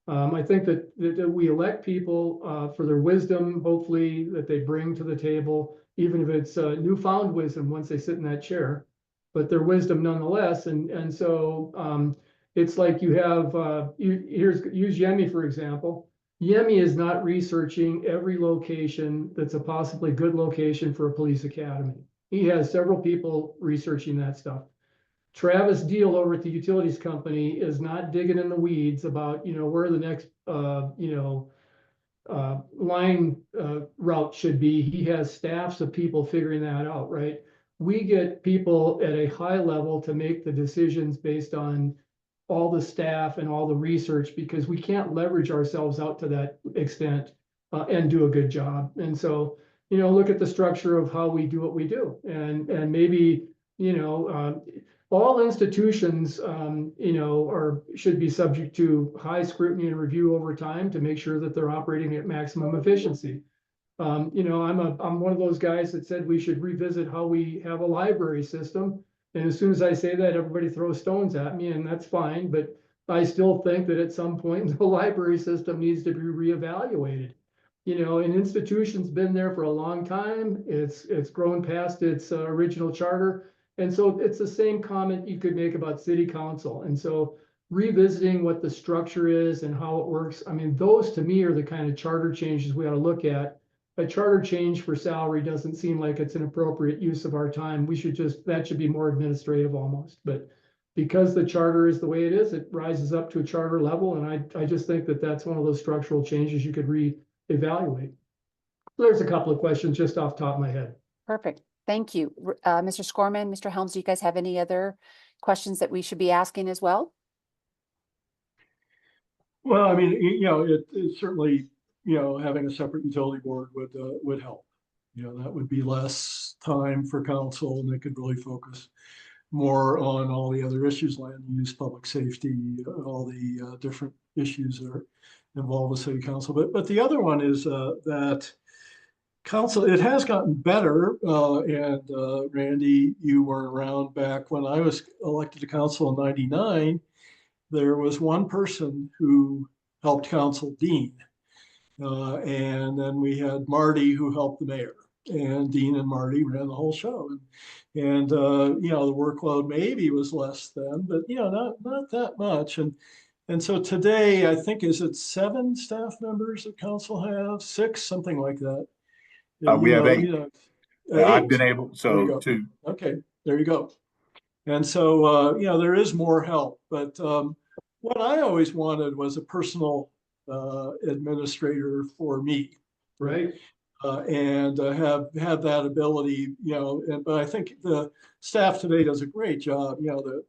Speaker 4: I think that we elect people for their wisdom, hopefully, that they bring to the table, even if it's newfound wisdom once they sit in that chair, but their wisdom nonetheless. And so it's like you have, use Yemi, for example. Yemi is not researching every location that's a possibly good location for a police academy. He has several people researching that stuff. Travis Deal over at the utilities company is not digging in the weeds about, where the next, line route should be. He has staffs of people figuring that out, right? We get people at a high level to make the decisions based on all the staff and all the research, because we can't leverage ourselves out to that extent and do a good job. And so, look at the structure of how we do what we do, and maybe, all institutions, should be subject to high scrutiny and review over time to make sure that they're operating at maximum efficiency. I'm one of those guys that said we should revisit how we have a library system. And as soon as I say that, everybody throws stones at me, and that's fine. But I still think that at some point the library system needs to be reevaluated. An institution's been there for a long time. It's grown past its original charter. And so it's the same comment you could make about city council. And so revisiting what the structure is and how it works, I mean, those to me are the kind of charter changes we ought to look at. A charter change for salary doesn't seem like it's an appropriate use of our time. That should be more administrative almost. But because the charter is the way it is, it rises up to a charter level. And I just think that that's one of those structural changes you could reevaluate. So there's a couple of questions just off the top of my head.
Speaker 1: Perfect. Thank you. Mr. Scorman, Mr. Helms, do you guys have any other questions that we should be asking as well?
Speaker 5: Well, I mean, it certainly, having a separate utility board would help. That would be less time for council, and they could really focus more on all the other issues, land use, public safety, all the different issues that are involved with city council. But the other one is that council, it has gotten better. And Randy, you were around back when I was elected to council in '99. There was one person who helped counsel Dean. And then we had Marty, who helped the mayor. And Dean and Marty ran the whole show. And you know, the workload maybe was less then, but you know, not that much. And so today, I think, is it 7 staff members that council have? 6, something like that.
Speaker 3: We have 8. I've
Speaker 5: 8.
Speaker 3: been able,
Speaker 5: There you
Speaker 3: so
Speaker 5: go.
Speaker 3: to,
Speaker 5: Okay, there you go. And so, you know, there is more help, but what I always wanted was a personal administrator for me,
Speaker 4: Right.
Speaker 5: and have that ability, you know. But I think the staff today does a great job. You know, the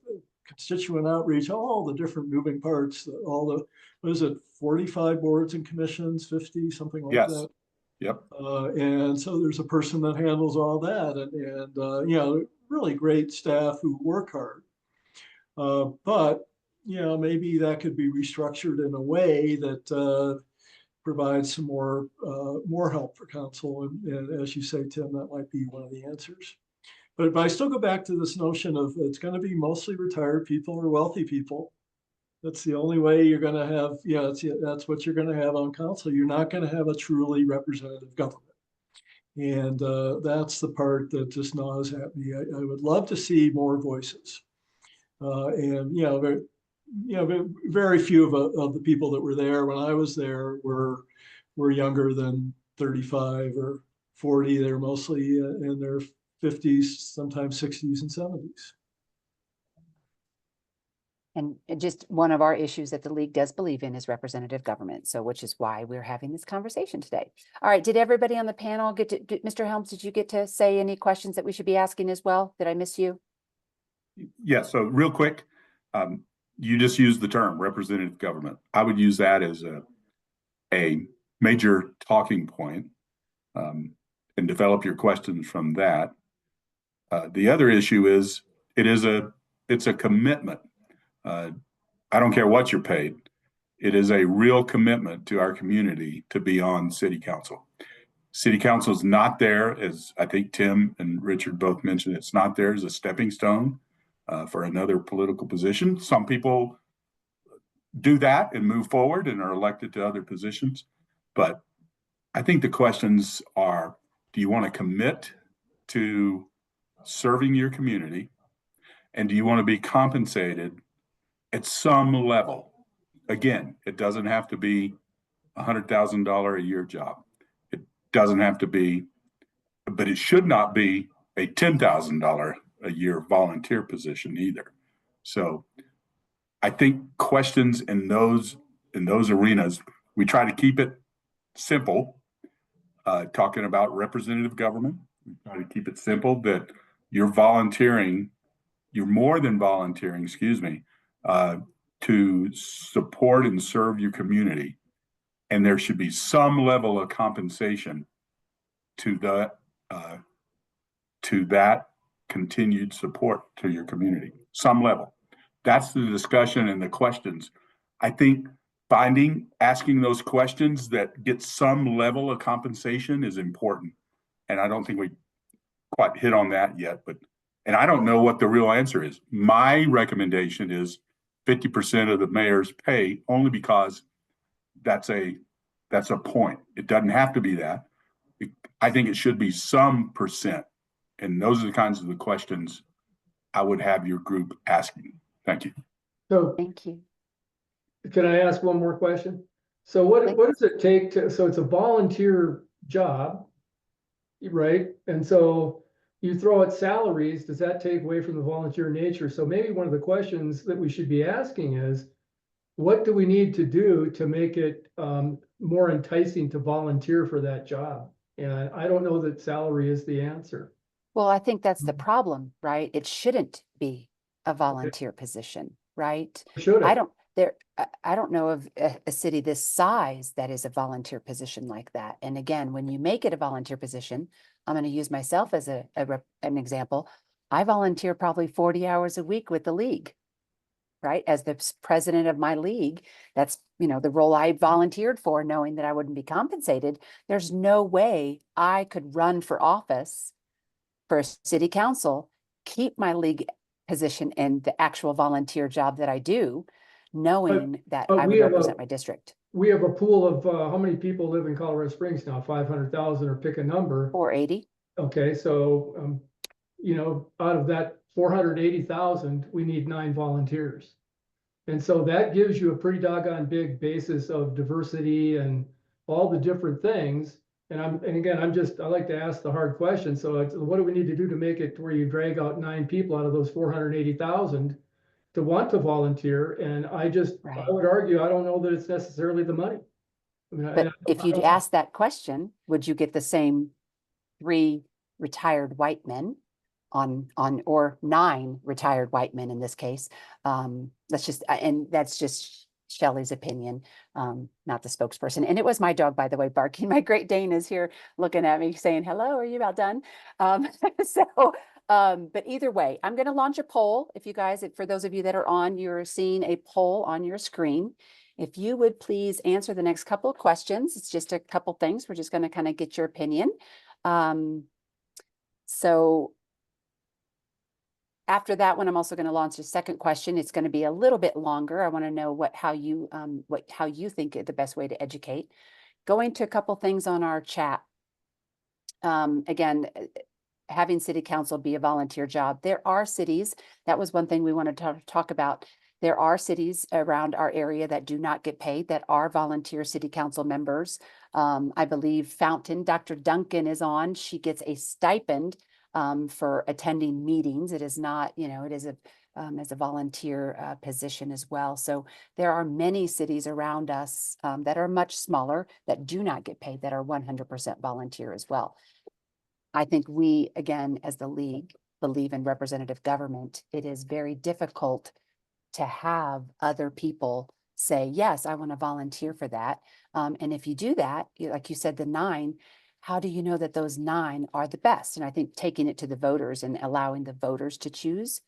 Speaker 5: constituent outreach, all the different moving parts, all the, what is it, 45 boards and commissions, 50, something like
Speaker 3: yes,
Speaker 5: that.
Speaker 3: yep.
Speaker 5: And so there's a person that handles all that, and you know, really great staff who work hard. But you know, maybe that could be restructured in a way that provides some more help for council. And as you say, Tim, that might be one of the answers. But I still go back to this notion of it's going to be mostly retired people or wealthy people. That's the only way you're going to have, you know, that's what you're going to have on council. You're not going to have a truly representative government. And that's the part that just gnaws at me. I would love to see more voices. And, you know, very few of the people that were there when I was there were younger than 35 or 40. They're mostly in their 50s, sometimes 60s and 70s.
Speaker 1: And just one of our issues that the league does believe in is representative government. So which is why we're having this conversation today. All right. Did everybody on the panel get to, Mr. Helms, did you get to say any questions that we should be asking as well? Did I miss you?
Speaker 3: Yeah, so real quick, you just used the term representative government. I would use that as a major talking point, and develop your questions from that. The other issue is it's a commitment. I don't care what you're paid. It is a real commitment to our community to be on city council. City council is not there, as I think Tim and Richard both mentioned, it's not there as a stepping stone for another political position. Some people do that and move forward and are elected to other positions. But I think the questions are, do you want to commit to serving your community? And do you want to be compensated at some level? Again, it doesn't have to be $100,000 a year job. It doesn't have to be, but it should not be a $10,000 a year volunteer position either. So I think questions in those arenas, we try to keep it simple, talking about representative government. We try to keep it simple that you're volunteering, you're more than volunteering, excuse me, to support and serve your community. And there should be some level of compensation to that continued support to your community, some level. That's the discussion and the questions. I think asking those questions that get some level of compensation is important. And I don't think we quite hit on that yet, and I don't know what the real answer is. My recommendation is 50% of the mayor's pay, only because that's a point. It doesn't have to be that. I think it should be some percent. And those are the kinds of the questions I would have your group asking. Thank you.
Speaker 4: So
Speaker 1: Thank you.
Speaker 4: can I ask one more question? So what does it take to, so it's a volunteer job, right? And so you throw out salaries, does that take away from the volunteer nature? So maybe one of the questions that we should be asking is, what do we need to do to make it more enticing to volunteer for that job? And I don't know that salary is the answer.
Speaker 1: Well, I think that's the problem, right? It shouldn't be a volunteer position, right?
Speaker 4: Should it?
Speaker 1: I don't know of a city this size that is a volunteer position like that. And again, when you make it a volunteer position, I'm going to use myself as an example. I volunteer probably 40 hours a week with the league, right? As the president of my league, that's, you know, the role I volunteered for, knowing that I wouldn't be compensated. There's no way I could run for office for a city council, keep my league position and the actual volunteer job that I do, knowing that I would represent my district.
Speaker 4: we have a pool of, how many people live in Colorado Springs now? 500,000 or pick a number.
Speaker 1: 480.
Speaker 4: Okay, so, you know, out of that 480,000, we need 9 volunteers. And so that gives you a pretty doggone big basis of diversity and all the different things. And again, I like to ask the hard questions. So it's, what do we need to do to make it where you drag out 9 people out of those 480,000 to want to volunteer? And I
Speaker 1: Right.
Speaker 4: would argue, I don't know that it's necessarily the money. I mean,
Speaker 1: But if you'd ask that question, would you get the same 3 retired white men or 9 retired white men in this case? Let's just, and that's just Shelley's opinion, not the spokesperson. And it was my dog, by the way, barking. My Great Dane is here looking at me saying, hello, are you about done? But either way, I'm going to launch a poll. If you guys, for those of you that are on, you're seeing a poll on your screen. If you would please answer the next couple of questions. It's just a couple things. We're just going to kind of get your opinion. So after that one, I'm also going to launch a second question. It's going to be a little bit longer. I want to know how you think the best way to educate. Going to a couple things on our chat. Again, having city council be a volunteer job. There are cities, that was one thing we wanted to talk about. There are cities around our area that do not get paid, that are volunteer city council members. I believe Fountain, Dr. Duncan is on. She gets a stipend for attending meetings. It is not, you know, it is as a volunteer position as well. So there are many cities around us that are much smaller that do not get paid, that are 100% volunteer as well. I think we, again, as the league, believe in representative government. It is very difficult to have other people say, yes, I want to volunteer for that. And if you do that, like you said, the 9, how do you know that those 9 are the best? And I think taking it to the voters and allowing the voters to choose.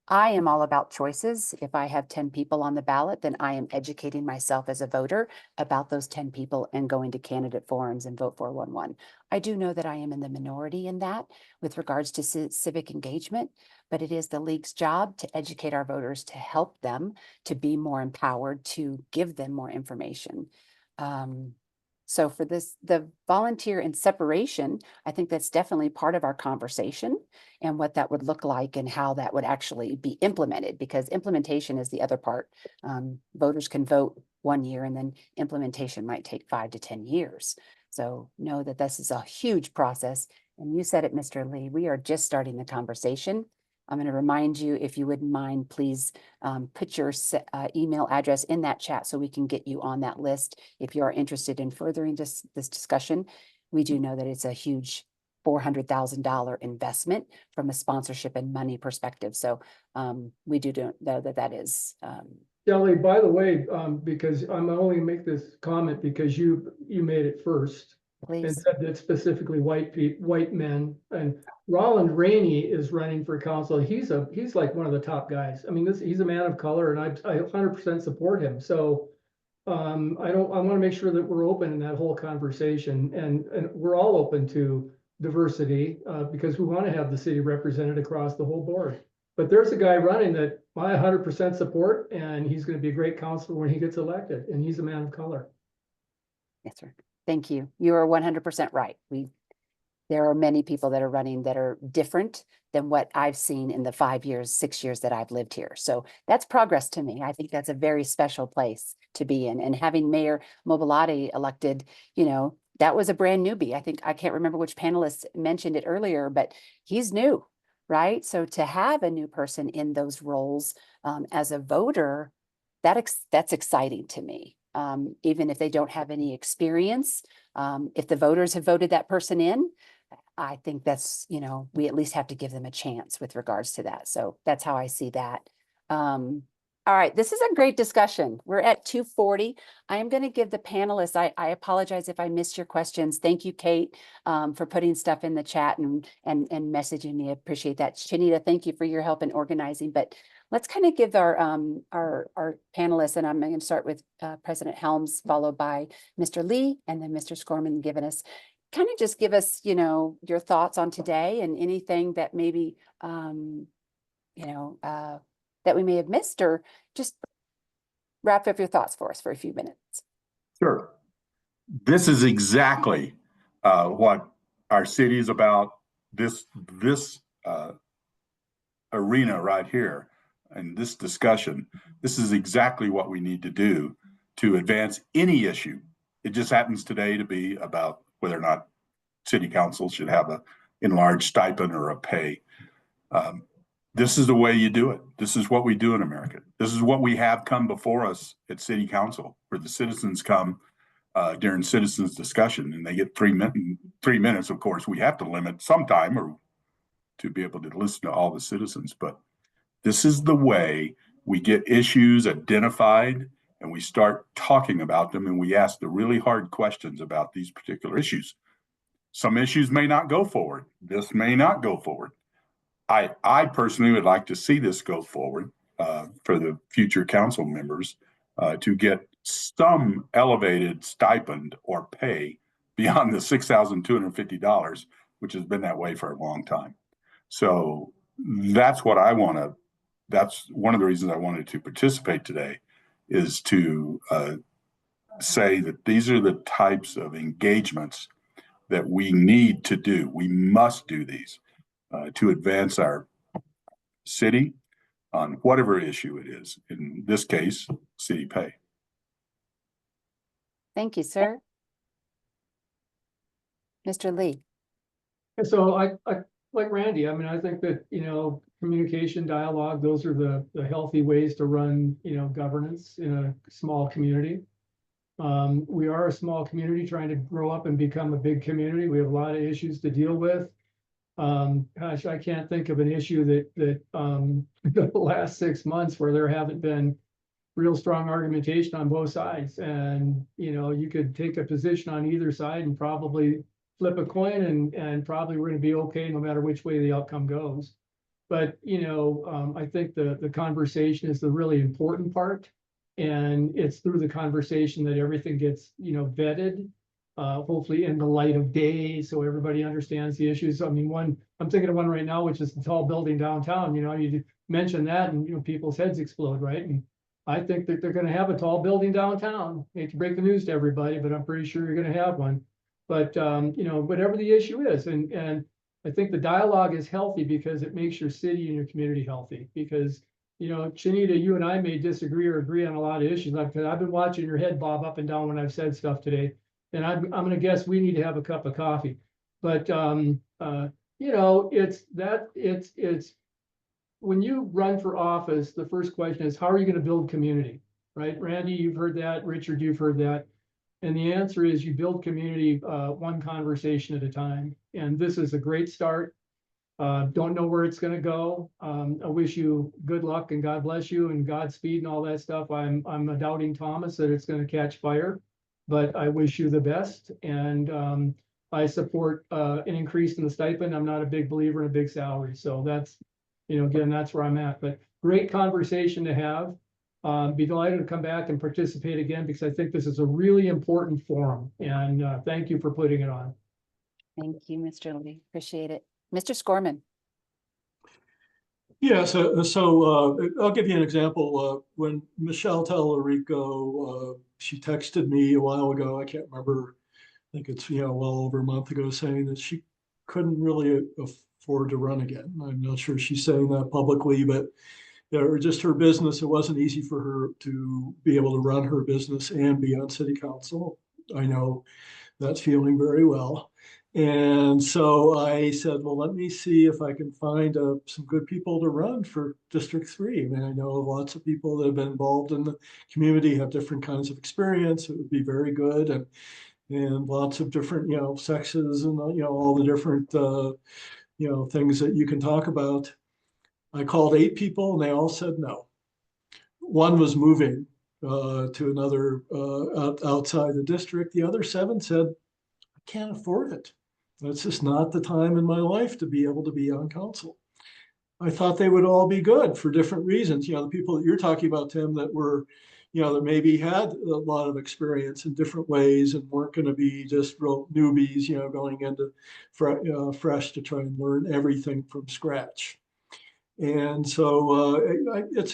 Speaker 1: I am all about choices. If I have 10 people on the ballot, then I am educating myself as a voter about those 10 people and going to candidate forums and vote 411. I do know that I am in the minority in that with regards to civic engagement, but it is the league's job to educate our voters, to help them to be more empowered, to give them more information. So for this, the volunteer and separation, I think that's definitely part of our conversation and what that would look like and how that would actually be implemented, because implementation is the other part. Voters can vote 1 year and then implementation might take 5 to 10 years. So know that this is a huge process. And you said it, Mr. Lee, we are just starting the conversation. I'm going to remind you, if you wouldn't mind, please put your email address in that chat so we can get you on that list. If you are interested in furthering this discussion, we do know that it's a huge $400,000 investment from a sponsorship and money perspective. So we do know that that is.
Speaker 4: Shelley, by the way, because I'm only make this comment because you made it first.
Speaker 1: Please.
Speaker 4: And said that specifically white men, and Roland Rainey is running for council. He's like one of the top guys. I mean, he's a man of color, and I 100% support him. So I want to make sure that we're open in that whole conversation, and we're all open to diversity because we want to have the city represented across the whole board. But there's a guy running that I 100% support, and he's going to be a great councilor when he gets elected, and he's a man of color.
Speaker 1: Yes, sir. Thank you. You are 100% right. There are many people that are running that are different than what I've seen in the 5 years, 6 years that I've lived here. So that's progress to me. I think that's a very special place to be in. And having Mayor Mobilati elected, you know, that was a brand newbie. I can't remember which panelist mentioned it earlier, but he's new, right? So to have a new person in those roles as a voter, that's exciting to me. Even if they don't have any experience, if the voters have voted that person in, I think that's, you know, we at least have to give them a chance with regards to that. So that's how I see that. All right, this is a great discussion. We're at 2:40. I am going to give the panelists, I apologize if I missed your questions. Thank you, Kate, for putting stuff in the chat and messaging me. I appreciate that. Shanita, thank you for your help in organizing. But let's kind of give our panelists, and I'm going to start with President Helms, followed by Mr. Lee, and then Mr. Scorman giving us, kind of just give us, you know, your thoughts on today and anything that maybe, you know, that we may have missed, or just wrap up your thoughts for us for a few minutes.
Speaker 3: Sure. This is exactly what our city is about. This arena right here and this discussion. This is exactly what we need to do to advance any issue. It just happens today to be about whether or not city council should have a enlarged stipend or a pay. This is the way you do it. This is what we do in America. This is what we have come before us at city council, where the citizens come during citizens discussion and they get 3 minutes. Of course, we have to limit some time or to be able to listen to all the citizens, but this is the way we get issues identified and we start talking about them and we ask the really hard questions about these particular issues. Some issues may not go forward. This may not go forward. I personally would like to see this go forward for the future council members to get some elevated stipend or pay beyond the $6,250, which has been that way for a long time. So that's what I want to, that's one of the reasons I wanted to participate today, is to say that these are the types of engagements that we need to do. We must do these to advance our city on whatever issue it is. In this case, city pay.
Speaker 1: Thank you, sir. Mr. Lee.
Speaker 4: And so I like Randy, I mean, I think that, communication, dialogue, those are the healthy ways to run, governance in a small community. We are a small community trying to grow up and become a big community. We have a lot of issues to deal with. Gosh, I can't think of an issue that the last 6 months where there haven't been real strong argumentation on both sides. And, you could take a position on either side and probably flip a coin and probably we're going to be okay no matter which way the outcome goes. But, I think the conversation is the really important part. And it's through the conversation that everything gets, vetted, hopefully in the light of day, so everybody understands the issues. I mean, I'm thinking of one right now, which is the tall building downtown. You mention that and, people's heads explode, right? And I think that they're going to have a tall building downtown. I hate to break the news to everybody, but I'm pretty sure you're going to have one. But, whatever the issue is, and I think the dialogue is healthy because it makes your city and your community healthy. Because, Shanita, you and I may disagree or agree on a lot of issues. I've been watching your head bob up and down when I've said stuff today. And I'm going to guess we need to have a cup of coffee. But, it's when you run for office, the first question is, how are you going to build community, right? Randy, you've heard that. Richard, you've heard that. And the answer is you build community one conversation at a time. And this is a great start. Don't know where it's going to go. I wish you good luck and God bless you and Godspeed and all that stuff. I'm a doubting Thomas that it's going to catch fire, but I wish you the best. And I support an increase in the stipend. I'm not a big believer in a big salary. So that's, again, that's where I'm at. But great conversation to have. Be delighted to come back and participate again because I think this is a really important forum. And thank you for putting it on.
Speaker 1: Thank you, Mr. Lee. Appreciate it. Mr. Scorman.
Speaker 5: Yeah, so I'll give you an example. When Michelle Tellerico, she texted me a while ago, I can't remember, I think it's well over a month ago, saying that she couldn't really afford to run again. I'm not sure she's saying that publicly, but just her business, it wasn't easy for her to be able to run her business and be on city council. I know that feeling very well. And so I said, well, let me see if I can find some good people to run for District 3. I mean, I know lots of people that have been involved in the community, have different kinds of experience. It would be very good. And lots of different, sexes and, all the different, things that you can talk about. I called 8 people and they all said no. One was moving to another outside the district. The other 7 said, I can't afford it. That's just not the time in my life to be able to be on council. I thought they would all be good for different reasons. The people that you're talking about, Tim, that were, that maybe had a lot of experience in different ways and weren't going to be just real newbies, going into fresh to try and learn everything from scratch. And so it's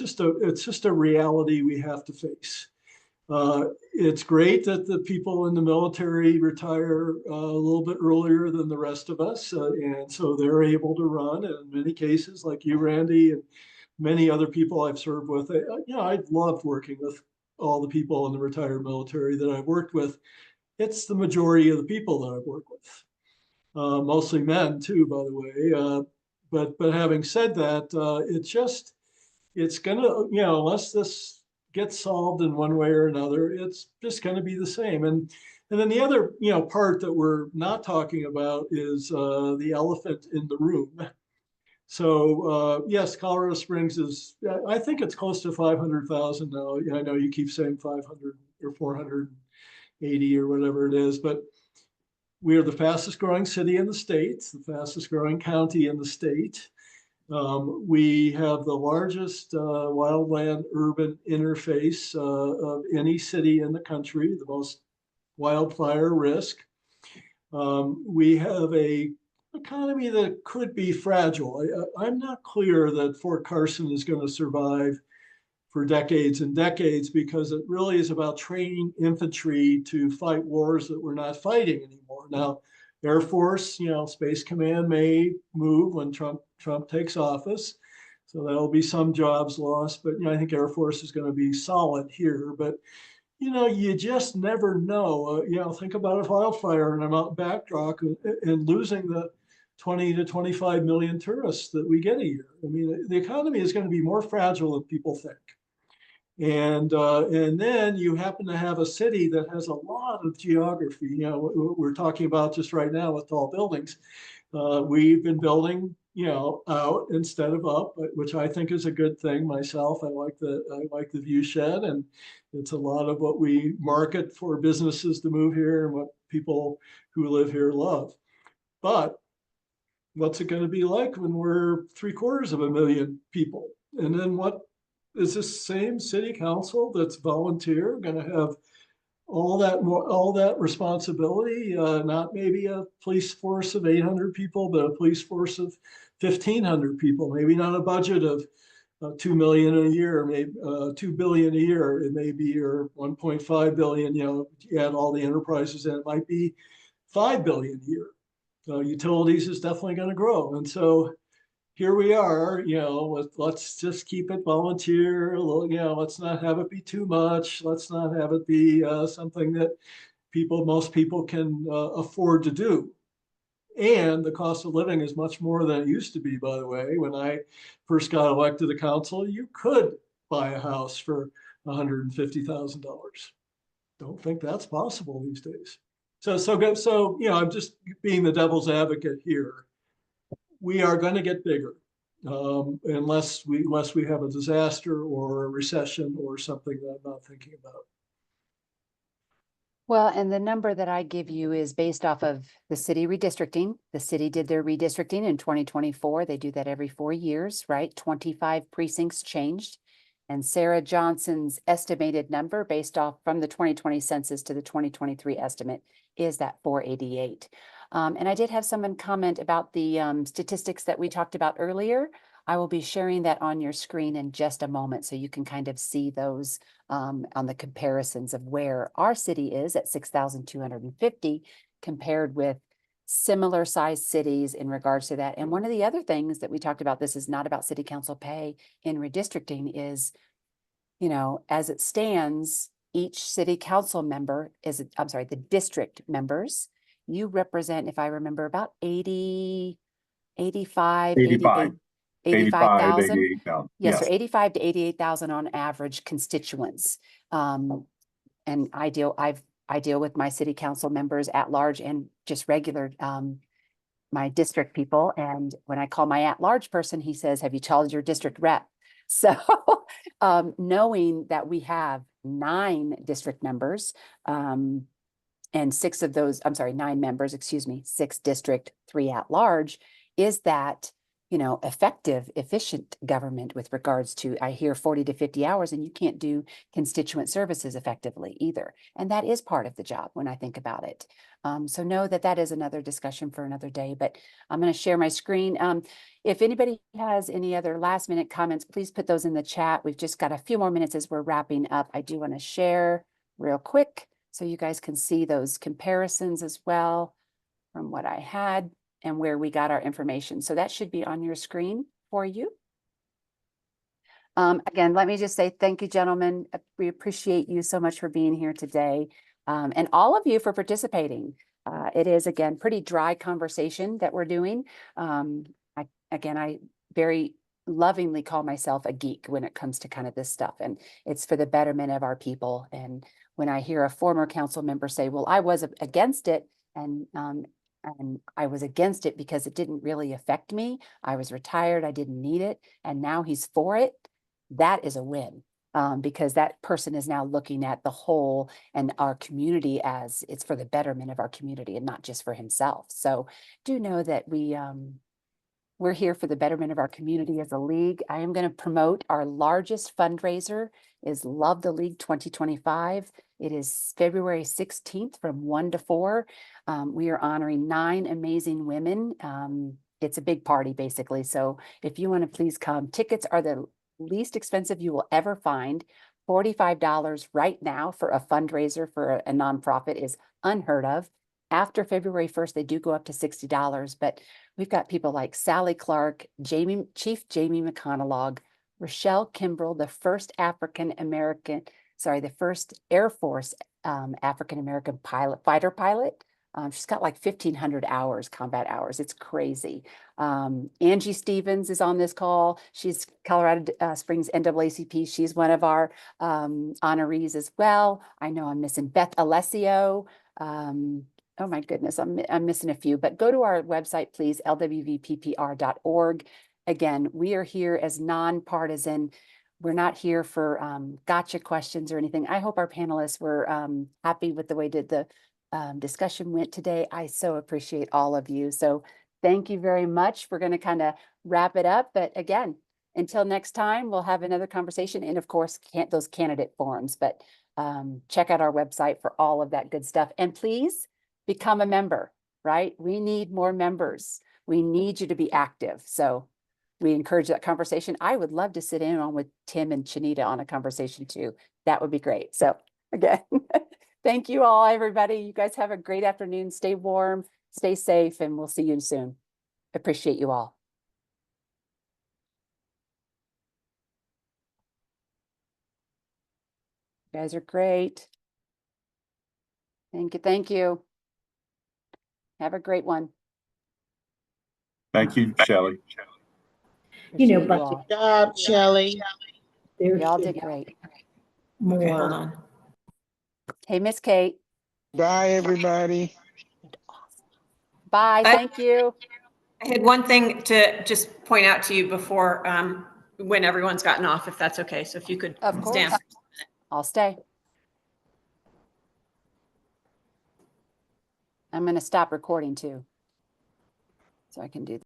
Speaker 5: just a reality we have to face. It's great that the people in the military retire a little bit earlier than the rest of us. And so they're able to run. And in many cases, like you, Randy, and many other people I've served with, I've loved working with all the people in the retired military that I've worked with. It's the majority of the people that I've worked with, mostly men too, by the way. But having said that, it's gonna, unless this gets solved in one way or another, it's just gonna be the same. And then the other, part that we're not talking about is the elephant in the room. So yes, Colorado Springs is, I think it's close to 500,000 now. I know you keep saying 500 or 480 or whatever it is, but we are the fastest growing city in the state, the fastest growing county in the state. We have the largest wildland urban interface of any city in the country, the most wildfire risk. We have a economy that could be fragile. I'm not clear that Fort Carson is going to survive for decades and decades, because it really is about training infantry to fight wars that we're not fighting anymore. Now, Air Force, Space Command may move when Trump takes office. So there'll be some jobs lost, but I think Air Force is going to be solid here. But you just never know. Think about a wildfire in a mountain backdrop and losing the 20 to 25 million tourists that we get a year. I mean, the economy is going to be more fragile than people think. And then you happen to have a city that has a lot of geography. We're talking about just right now with tall buildings. We've been building, out instead of up, which I think is a good thing myself. I like the view shed, and it's a lot of what we market for businesses to move here and what people who live here love. But what's it going to be like when we're 750,000 people? And then what is this same city council that's volunteer going to have all that responsibility? Not maybe a police force of 800 people, but a police force of 1,500 people. Maybe not a budget of 2 million a year, maybe 2 billion a year. It may be, or 1.5 billion. You add all the enterprises, and it might be 5 billion a year. Utilities is definitely going to grow, and so here we are, let's just keep it volunteer. Let's not have it be too much. Let's not have it be something that most people can afford to do. And the cost of living is much more than it used to be, by the way. When I first got elected to council, you could buy a house for $150,000. Don't think that's possible these days. So I'm just being the devil's advocate here. We are going to get bigger unless we have a disaster or a recession or something that I'm not thinking about.
Speaker 1: Well, and the number that I give you is based off of the city redistricting. The city did their redistricting in 2024. They do that every 4 years, right? 25 precincts changed. And Sarah Johnson's estimated number based off from the 2020 census to the 2023 estimate is that 488. And I did have someone comment about the statistics that we talked about earlier. I will be sharing that on your screen in just a moment, so you can kind of see those on the comparisons of where our city is at 6,250 compared with similar sized cities in regards to that. And one of the other things that we talked about, this is not about city council pay in redistricting, is, as it stands, each city council member is, the district members, you represent, if I remember, about 85, 88,000.
Speaker 3: 88,000.
Speaker 1: Yes, so 85 to 88,000 on average constituents. And I deal with my city council members at large and just regular my district people. And when I call my at large person, he says, "Have you called your district rep?" So knowing that we have 9 district members, and 6 of those, 9 members, 6 district, 3 at large, is that, effective, efficient government with regards to, I hear 40 to 50 hours, and you can't do constituent services effectively either. And that is part of the job when I think about it. So know that is another discussion for another day, but I'm going to share my screen. If anybody has any other last minute comments, please put those in the chat. We've just got a few more minutes as we're wrapping up. I do want to share real quick so you guys can see those comparisons as well from what I had and where we got our information. So that should be on your screen for you. Again, let me just say thank you, gentlemen. We appreciate you so much for being here today, and all of you for participating. It is, again, pretty dry conversation that we're doing. I very lovingly call myself a geek when it comes to kind of this stuff, and it's for the betterment of our people. And when I hear a former council member say, well, I was against it, and I was against it because it didn't really affect me. I was retired, I didn't need it, and now he's for it. That is a win, because that person is now looking at the whole and our community as it's for the betterment of our community and not just for himself. So do know that we're here for the betterment of our community as a league. I am going to promote our largest fundraiser is Love the League 2025. It is February 16th from 1 to 4. We are honoring 9 amazing women. It's a big party, basically. So if you want to please come, tickets are the least expensive you will ever find. $45 right now for a fundraiser for a nonprofit is unheard of. After February 1st, they do go up to $60, but we've got people like Sally Clark, Chief Jamie McConaughey, Rochelle Kimbrell, the first Air Force African-American fighter pilot. She's got like 1,500 hours, combat hours. It's crazy. Angie Stevens is on this call. She's Colorado Springs NAACP. She's one of our honorees as well. I know I'm missing Beth Alessio. Oh my goodness, I'm missing a few, but go to our website, please, LWVPPR.org. Again, we are here as nonpartisan. We're not here for gotcha questions or anything. I hope our panelists were happy with the way that the discussion went today. I so appreciate all of you. So thank you very much. We're going to kind of wrap it up. But again, until next time, we'll have another conversation. And of course, those candidate forums. But check out our website for all of that good stuff. And please become a member, right? We need more members. We need you to be active. So we encourage that conversation. I would love to sit in on with Tim and Chanita on a conversation too. That would be great. So again, thank you all, everybody. You guys have a great afternoon. Stay warm, stay safe, and we'll see you soon. Appreciate you all. You guys are great. Thank you. Thank you. Have a great one.
Speaker 3: Thank you, Shelley.
Speaker 7: You know,
Speaker 1: Appreciate
Speaker 7: but
Speaker 1: all.
Speaker 2: Good job, Shelley.
Speaker 7: there
Speaker 1: Y'all
Speaker 7: should
Speaker 1: did
Speaker 7: be
Speaker 1: great.
Speaker 8: Okay, hold
Speaker 7: more.
Speaker 8: on.
Speaker 1: Hey, Miss Kate.
Speaker 9: Bye, everybody.
Speaker 1: Bye. Thank you.
Speaker 8: I had one thing to just point out to you before, when everyone's gotten off, if that's okay. So if you could
Speaker 1: Of
Speaker 8: stand.
Speaker 1: course. I'll stay. I'm going to stop recording too, so I can do